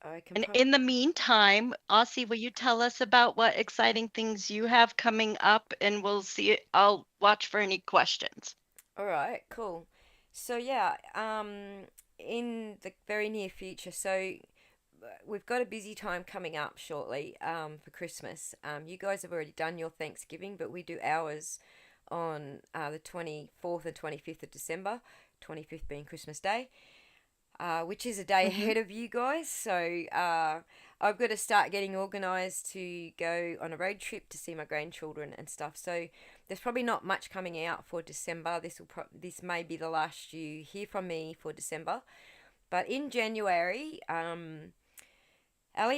I can. And in the meantime, Aussie, will you tell us about what exciting things you have coming up, and we'll see it. I'll watch for any questions. All right, cool. So yeah, in the very near future, so we've got a busy time coming up shortly for Christmas. You guys have already done your Thanksgiving, but we do ours on the 24th and 25th of December, 25th being Christmas Day, which is a day ahead of you guys. So I've got to start getting organised to go on a road trip to see my grandchildren and stuff. So there's probably not much coming out for December. This may be the last you hear from me for December. But in January, Ali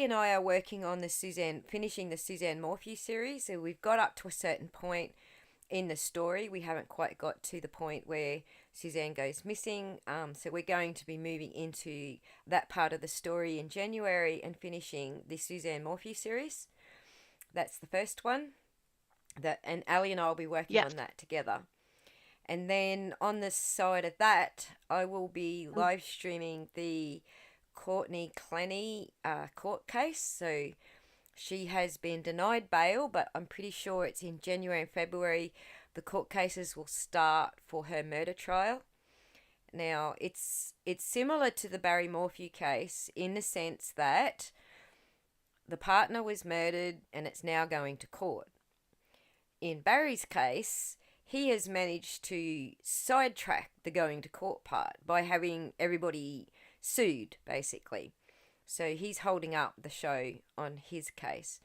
and I are working on finishing the Suzanne Morphew series. So we've got up to a certain point in the story. We haven't quite got to the point where Suzanne goes missing. So we're going to be moving into that part of the story in January and finishing the Suzanne Morphew series. That's the first one. And Ali and I will be working on that together. And then on the side of that, I will be live streaming the Courtney Clenny court case. So she has been denied bail, but I'm pretty sure it's in January and February the court cases will start for her murder trial. Now, it's similar to the Barry Morphew case in the sense that the partner was murdered and it's now going to court. In Barry's case, he has managed to sidetrack the going to court part by having everybody sued, basically. So he's holding up the show on his case.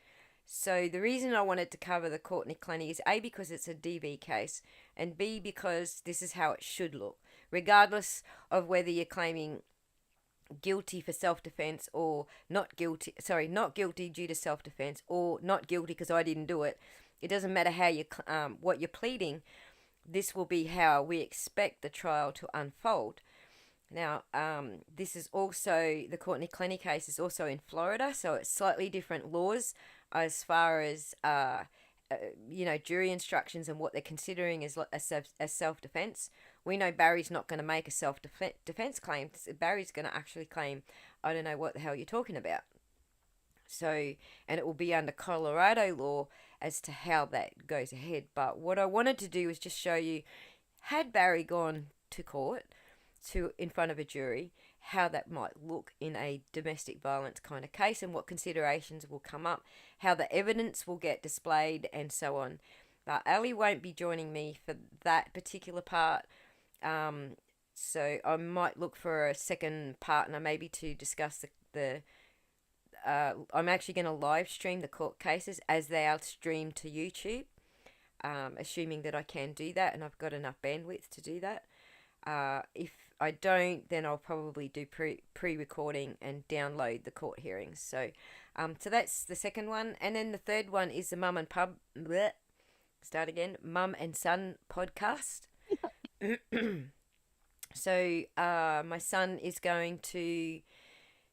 So the reason I wanted to cover the Courtney Clenny is A, because it's a DV case, and B, because this is how it should look, regardless of whether you're claiming guilty for self-defense or not guilty due to self-defense or not guilty because I didn't do it. It doesn't matter how what you're pleading. This will be how we expect the trial to unfold. Now, this is also, the Courtney Clenny case is also in Florida, so it's slightly different laws as far as, jury instructions and what they're considering as self-defense. We know Barry's not going to make a self-defense claim. Barry's going to actually claim, I don't know what the hell you're talking about. So, and it will be under Colorado law as to how that goes ahead. But what I wanted to do was just show you, had Barry gone to court, in front of a jury, how that might look in a domestic violence kind of case and what considerations will come up, how the evidence will get displayed and so on. But Ali won't be joining me for that particular part, so I might look for a second partner maybe to discuss I'm actually going to live stream the court cases as they are streamed to YouTube, assuming that I can do that and I've got enough bandwidth to do that. If I don't, then I'll probably do pre-recording and download the court hearings. So that's the second one. And then the third one is the Mum and Son podcast. So my son is going to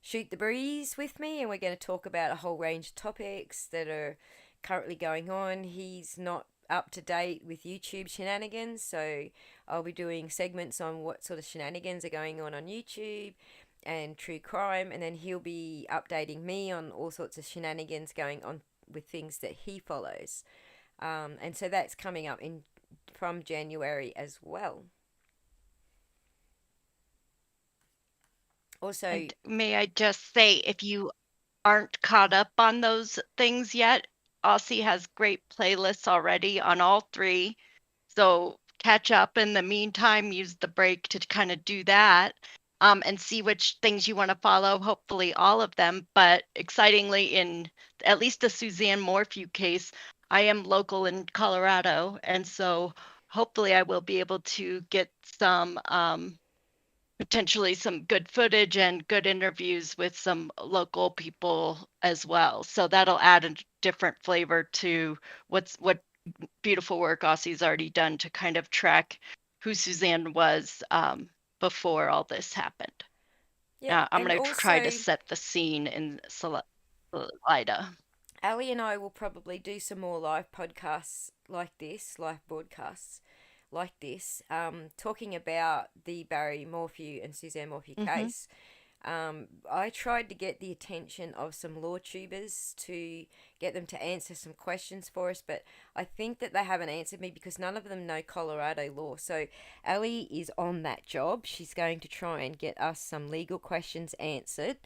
shoot the breeze with me and we're going to talk about a whole range of topics that are currently going on. He's not up to date with YouTube shenanigans, so I'll be doing segments on what sort of shenanigans are going on YouTube, and true crime, and then he'll be updating me on all sorts of shenanigans going on with things that he follows. And so that's coming up from January as well. Also, And may I just say, if you aren't caught up on those things yet, Aussie has great playlists already on all three. So catch up in the meantime, use the break to kind of do that, and see which things you want to follow, hopefully all of them. But excitingly, in at least the Suzanne Morphew case, I am local in Colorado. And so hopefully I will be able to get some potentially some good footage and good interviews with some local people as well. So that'll add a different flavor to what beautiful work Aussie's already done to kind of track who Suzanne was before all this happened. yeah, I'm and going to try to also set the scene in Salida. Ali and I will probably do some more live podcasts like this, live broadcasts like this, talking about the Barry Morphew and Suzanne Morphew case. I tried to get the attention of some law tubers to get them to answer some questions for us, but I think that they haven't answered me because none of them know Colorado law. So Ali is on that job. She's going to try and get us some legal questions answered.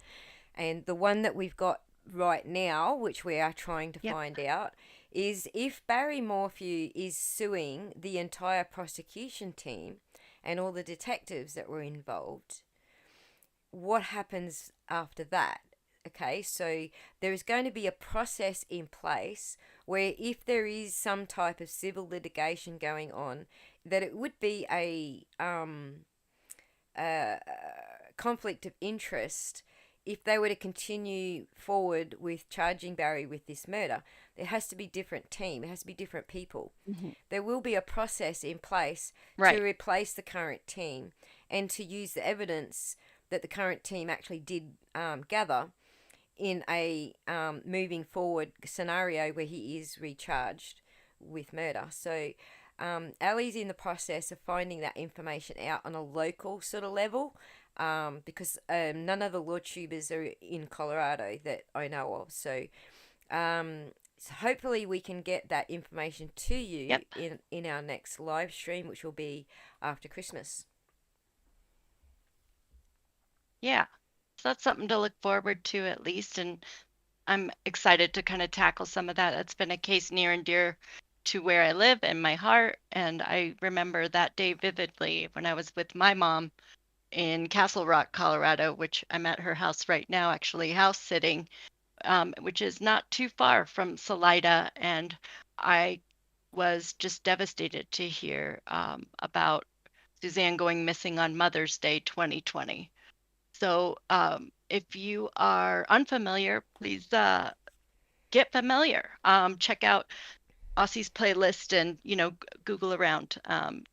And the one that we've got right now, which we are trying to find out, is if Barry Morphew is suing the entire prosecution team and all the detectives that were involved, what happens after that? Okay, so there is going to be a process in place where if there is some type of civil litigation going on, that it would be a conflict of interest if they were to continue forward with charging Barry with this murder. There has to be different team. It has to be different people. There will be a process in place to replace the current team and to use the evidence that the current team actually did gather in a moving forward scenario where he is recharged with murder. So Ali's in the process of finding that information out on a local sort of level, because none of the law tubers are in Colorado that I know of. So hopefully we can get that information to you in our next live stream, which will be after Christmas. Yeah, so that's something to look forward to at least. And I'm excited to kind of tackle some of that. That's been a case near and dear to where I live and my heart. And I remember that day vividly when I was with my mom in Castle Rock, Colorado, which I'm at her house right now, actually house sitting, which is not too far from Salida. And I was just devastated to hear about Suzanne going missing on Mother's Day 2020. So if you are unfamiliar, please get familiar. Check out Aussie's playlist and, Google around.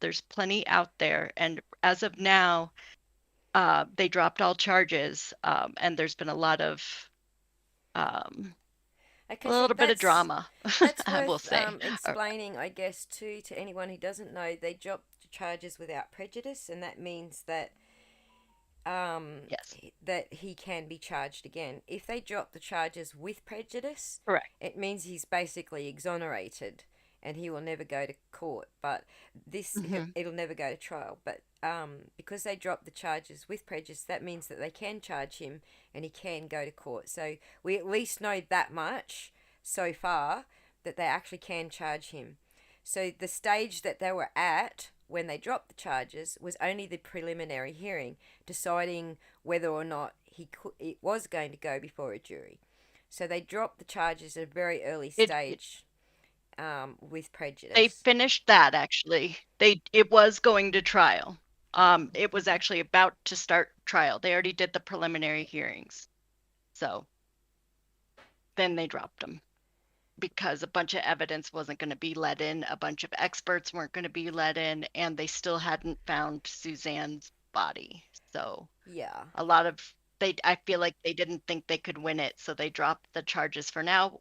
There's plenty out there. And as of now, they dropped all charges, and there's been a lot of a little bit of drama, That's I will worth say. explaining, I guess, too, to anyone who doesn't know. They dropped charges without prejudice, and that means that Yes, that he can be charged again. If they drop the charges with prejudice, correct. it means he's basically exonerated and he will never go to court. But it'll never go to trial. But because they dropped the charges with prejudice, that means that they can charge him and he can go to court. So we at least know that much so far, that they actually can charge him. So the stage that they were at when they dropped the charges was only the preliminary hearing, deciding whether or not it was going to go before a jury. So they dropped the charges at a very early stage with prejudice. They finished that, actually. It was going to trial. It was actually about to start trial. They already did the preliminary hearings. So then they dropped them because a bunch of evidence wasn't going to be let in, a bunch of experts weren't going to be let in, and they still hadn't found Suzanne's body. So yeah, a lot of I feel like they didn't think they could win it, so they dropped the charges for now.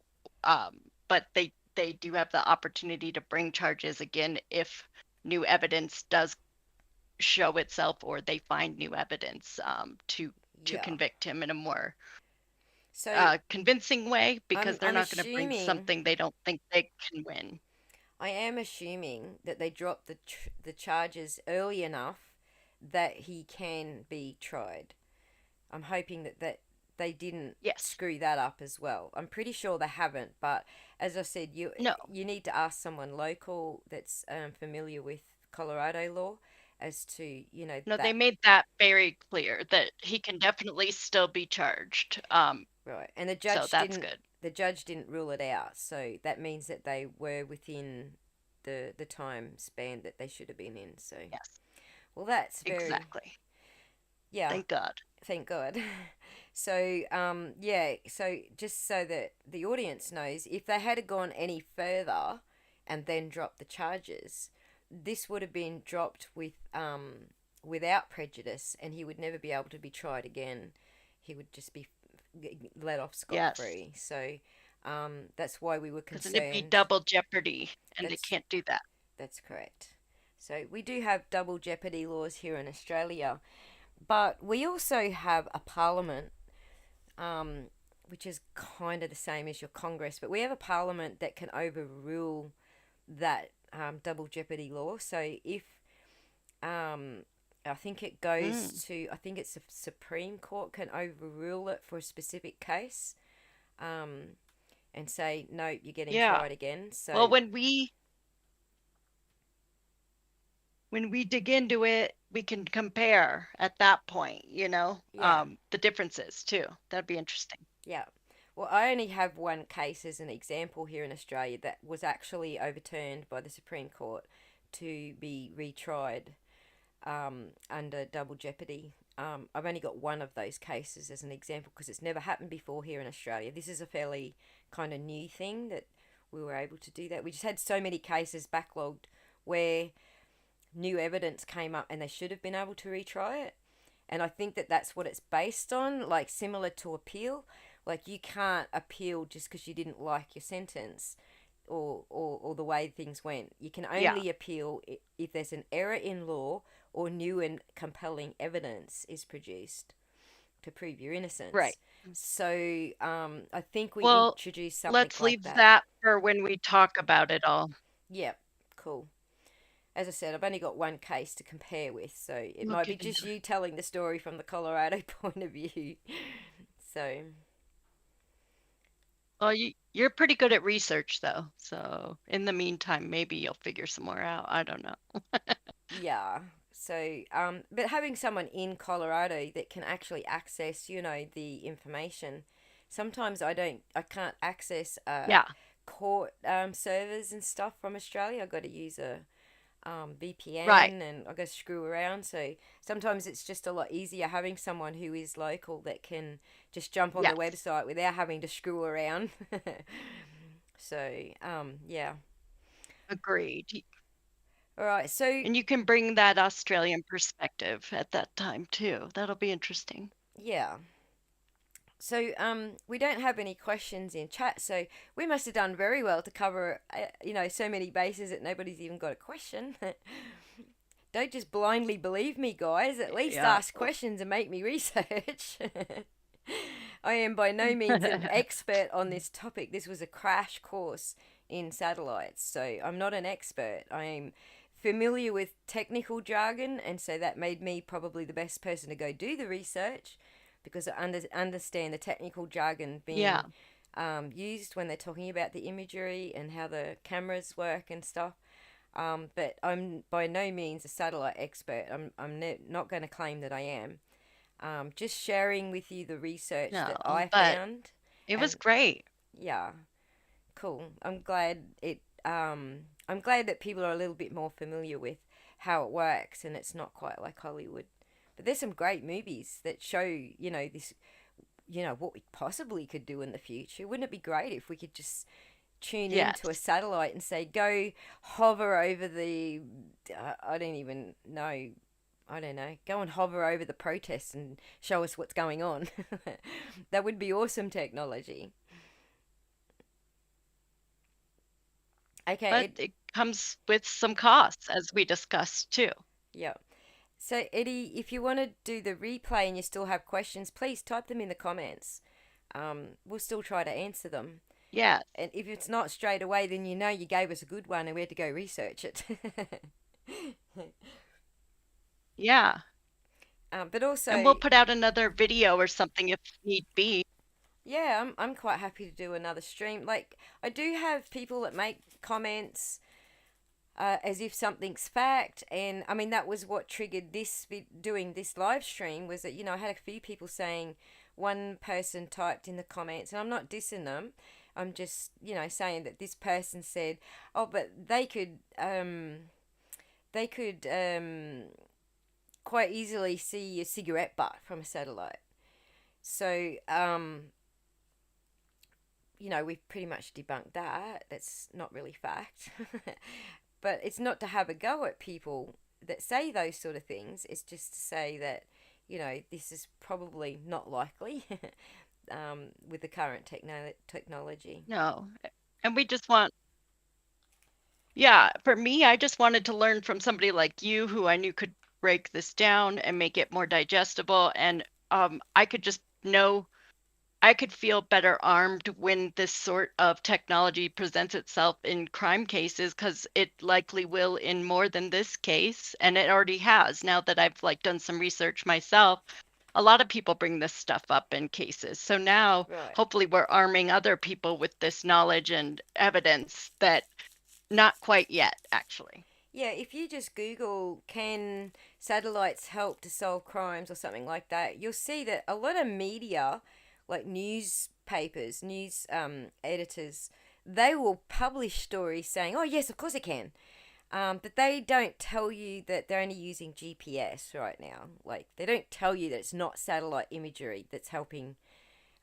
But they do have the opportunity to bring charges again if new evidence does show itself or they find new evidence to to Yeah. convict him in a more So convincing way, because they're I'm not going to bring assuming, something they don't think they can win. I am assuming that they dropped the charges early enough that he can be tried. I'm hoping that they didn't Yes. screw that up as well. I'm pretty sure they haven't, but as I said, No. you need to ask someone local that's familiar with Colorado law as to No, that. they made that very clear that he can definitely still be charged. Right, and the So judge that's didn't. good. The judge didn't rule it out, so that means that they were within the time span that they should have been in. So, Yes, well, that's very, exactly. yeah. Thank God. Thank God. So, yeah, so just so that the audience knows, if they had gone any further and then dropped the charges, this would have been dropped without prejudice, and he would never be able to be tried again. He would just be let off Yes. scot-free. So, that's why we were Because it'd be concerned. double jeopardy, and they That's- can't do that. That's correct. So, we do have double jeopardy laws here in Australia, but we also have a parliament, which is kind of the same as your Congress, but we have a parliament that can overrule that double jeopardy law. So if I think it goes to, I think it's the Supreme Court can overrule it for a specific case, and say no, you're getting tried again. So well, when we dig into it, we can compare at that point, the differences too. That'd be interesting. Yeah. Well, I only have one case as an example here in Australia that was actually overturned by the Supreme Court to be retried under double jeopardy. I've only got one of those cases as an example because it's never happened before here in Australia. This is a fairly kind of new thing that we were able to do that. We just had so many cases backlogged where new evidence came up and they should have been able to retry it. And I think that that's what it's based on, like similar to appeal. Like you can't appeal just because you didn't like your sentence or the way things went. You can only appeal if there's an error in law or new and compelling evidence is produced to prove your innocence. Right. So I think we Well, introduced something let's like leave that. that for when we talk about it all. Yeah, cool. As I said, I've only got one case to compare with, so it We'll might be get just into you telling the story from the Colorado point of view. So, Well, you're pretty good at research, though. So in the meantime, maybe you'll figure some more out. I don't know. yeah. So, but having someone in Colorado that can actually access, the information. Sometimes I can't access Yeah. court servers and stuff from Australia. I've got to use a VPN Right. and I've got to screw around. So sometimes it's just a lot easier having someone who is local that can just jump on the Yes. website without having to screw around. So, yeah. Agreed. All right. So, And you can bring that Australian perspective at that time too. That'll be interesting. yeah. So, we don't have any questions in chat, so we must have done very well to cover, so many bases that nobody's even got a question. Don't just blindly believe me, guys. At least Yeah. ask questions and make me research. I am by no means an expert on this topic. This was a crash course in satellites, so I'm not an expert. I am familiar with technical jargon, and so that made me probably the best person to go do the research, because I understand the technical jargon being used when they're talking about the imagery and how the cameras work and stuff. But I'm by no means a satellite expert. I'm not going to claim that I am. Just sharing with you the research that I found. It was great. Yeah, cool. I'm glad that people are a little bit more familiar with how it works, and it's not quite like Hollywood. But there's some great movies that show, this, what we possibly could do in the future. Wouldn't it be great if we could just tune into a satellite and say, go hover over the, I don't even know, I don't know, go and hover over the protests and show us what's going on. That would be awesome technology. Okay. But it comes with some costs, as we discussed too. Yeah. So, Eddie, if you want to do the replay and you still have questions, please type them in the comments. We'll still try to answer them. Yeah. And if it's not straight away, then you know you gave us a good one and we had to go research it. Yeah. But also, And we'll put out another video or something if need be. yeah, I'm quite happy to do another stream. Like, I do have people that make comments as if something's fact, and I mean that was what triggered this doing this live stream, was that, you know, I had a few people saying, one person typed in the comments, and I'm not dissing them, I'm just, you know, saying that this person said, oh, but they could quite easily see a cigarette butt from a satellite. So you know, we've pretty much debunked that. That's not really fact. But it's not to have a go at people that say those sort of things. It's just to say that, you know, this is probably not likely with the current technology. No. And we just want, yeah, for me, I just wanted to learn from somebody like you who I knew could break this down and make it more digestible. And I could just know, I could feel better armed when this sort of technology presents itself in crime cases, because it likely will in more than this case. And it already has. Now that I've like done some research myself, a lot of people bring this stuff up in cases. So now Right. hopefully we're arming other people with this knowledge and evidence that not quite yet, actually. Yeah, if you just Google, can satellites help to solve crimes or something like that, you'll see that a lot of media, like newspapers, news editors, they will publish stories saying, oh, yes, of course it can. But they don't tell you that they're only using GPS right now. Like, they don't tell you that it's not satellite imagery that's helping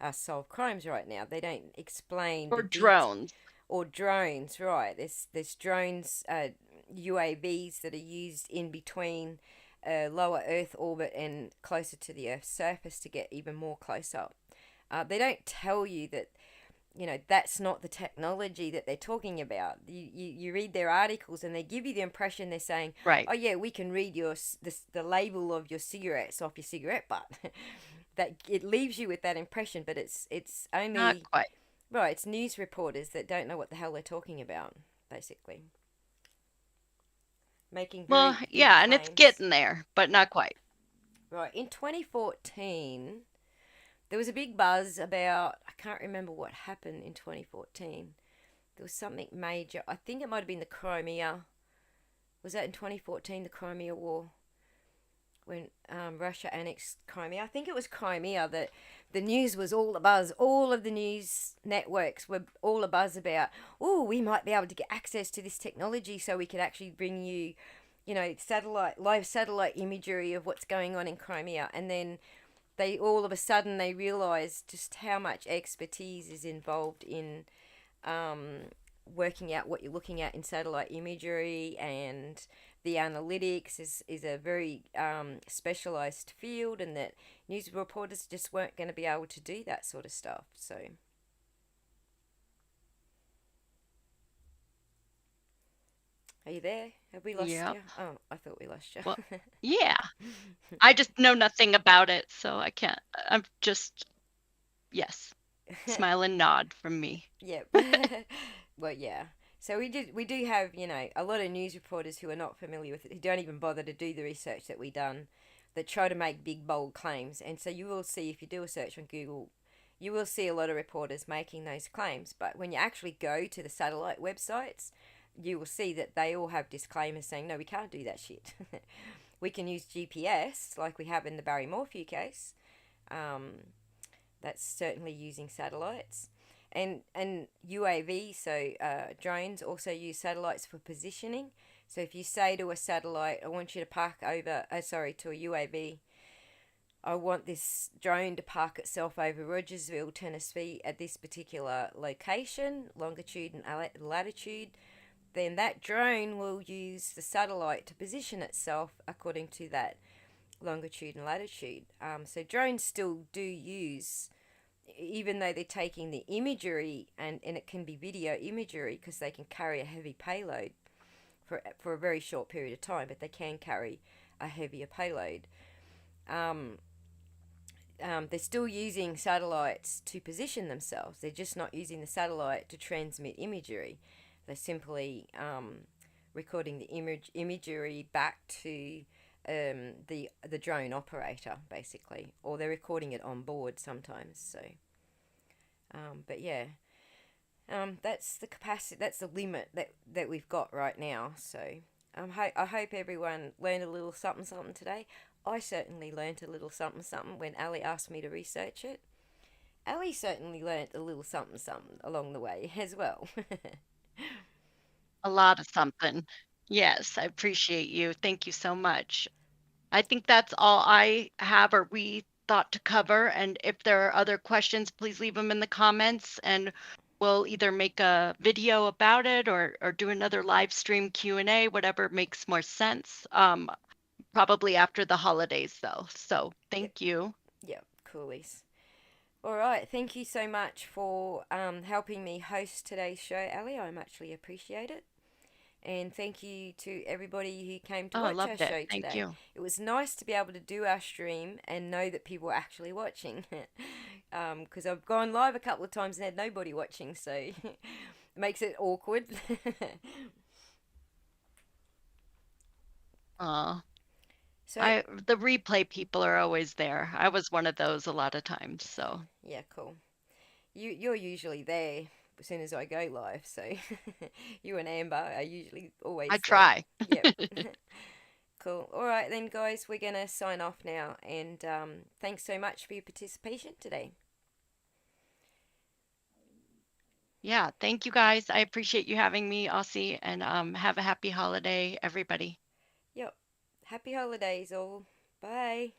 us solve crimes right now. They don't explain Or the drones. or drones, right? There's drones, UAVs that are used in between lower Earth orbit and closer to the Earth's surface to get even more close up. They don't tell you that, you know, that's not the technology that they're talking about. You read their articles and they give you the impression they're saying, Right. oh yeah, we can read the label of your cigarettes off your cigarette butt. That it leaves you with that impression, but it's only Not quite. right. It's news reporters that don't know what the hell they're talking about, basically. Making very Well, big yeah, and it's claims. getting there, but not quite. Right. In 2014, there was a big buzz about, I can't remember what happened in 2014. There was something major. I think it might have been the Crimea. Was that in 2014, the Crimea War? When Russia annexed Crimea. I think it was Crimea that the news was all abuzz. All of the news networks were all abuzz about, oh, we might be able to get access to this technology so we could actually bring you, you know, live satellite imagery of what's going on in Crimea. And then they all of a sudden they realized just how much expertise is involved in working out what you're looking at in satellite imagery, and the analytics is a very specialized field, and that news reporters just weren't going to be able to do that sort of stuff. So are you there? Have we lost Yep. you? Oh, I thought we lost you. Well, yeah. I just know nothing about it, so I can't. I'm just, yes, smile and nod from me. Yep. Well, yeah. So we do have, you know, a lot of news reporters who are not familiar with it, who don't even bother to do the research that we done, that try to make big, bold claims. And so you will see, if you do a search on Google, you will see a lot of reporters making those claims. But when you actually go to the satellite websites, you will see that they all have disclaimers saying, no, we can't do that shit. We can use GPS, like we have in the Barry Morphew case. That's certainly using satellites. And UAV, so drones, also use satellites for positioning. So if you say to a satellite, I want you to park over, to a UAV, I want this drone to park itself over Rogersville, Tennessee at this particular location, longitude and latitude, then that drone will use the satellite to position itself according to that longitude and latitude. So drones still do use, even though they're taking the imagery, and it can be video imagery because they can carry a heavy payload for a very short period of time, but they can carry a heavier payload. They're still using satellites to position themselves. They're just not using the satellite to transmit imagery. They're simply recording the imagery back to the drone operator, basically, or they're recording it on board sometimes. So, but yeah, that's the capacity. That's the limit that we've got right now. So, I hope everyone learned a little something today. I certainly learnt a little something when Ali asked me to research it. Ali certainly learnt a little something along the way as well. A lot of something. Yes, I appreciate you. Thank you so much. I think that's all I have or we thought to cover. And if there are other questions, please leave them in the comments and we'll either make a video about it or do another live stream Q&A, whatever makes more sense. Probably after the holidays though. So Yep, thank you. yep, coolies. All right, thank you so much for helping me host today's show, Ali. I muchly appreciate it. And thank you to everybody who came to Oh, I watch our loved it. show Thank today. you. It was nice to be able to do our stream and know that people were actually watching. Because I've gone live a couple of times and had nobody watching, so it makes it awkward. Uh, So, the replay people are always there. I was one of those a lot of times, so yeah, cool. You're usually there as soon as I go live, so you and Amber are usually I always there. try. Yep. Cool. All right then, guys, we're gonna sign off now, and thanks so much for your participation today. Yeah, thank you guys. I appreciate you having me, Aussie, and have a happy holiday, everybody. Yep. Happy holidays, all. Bye.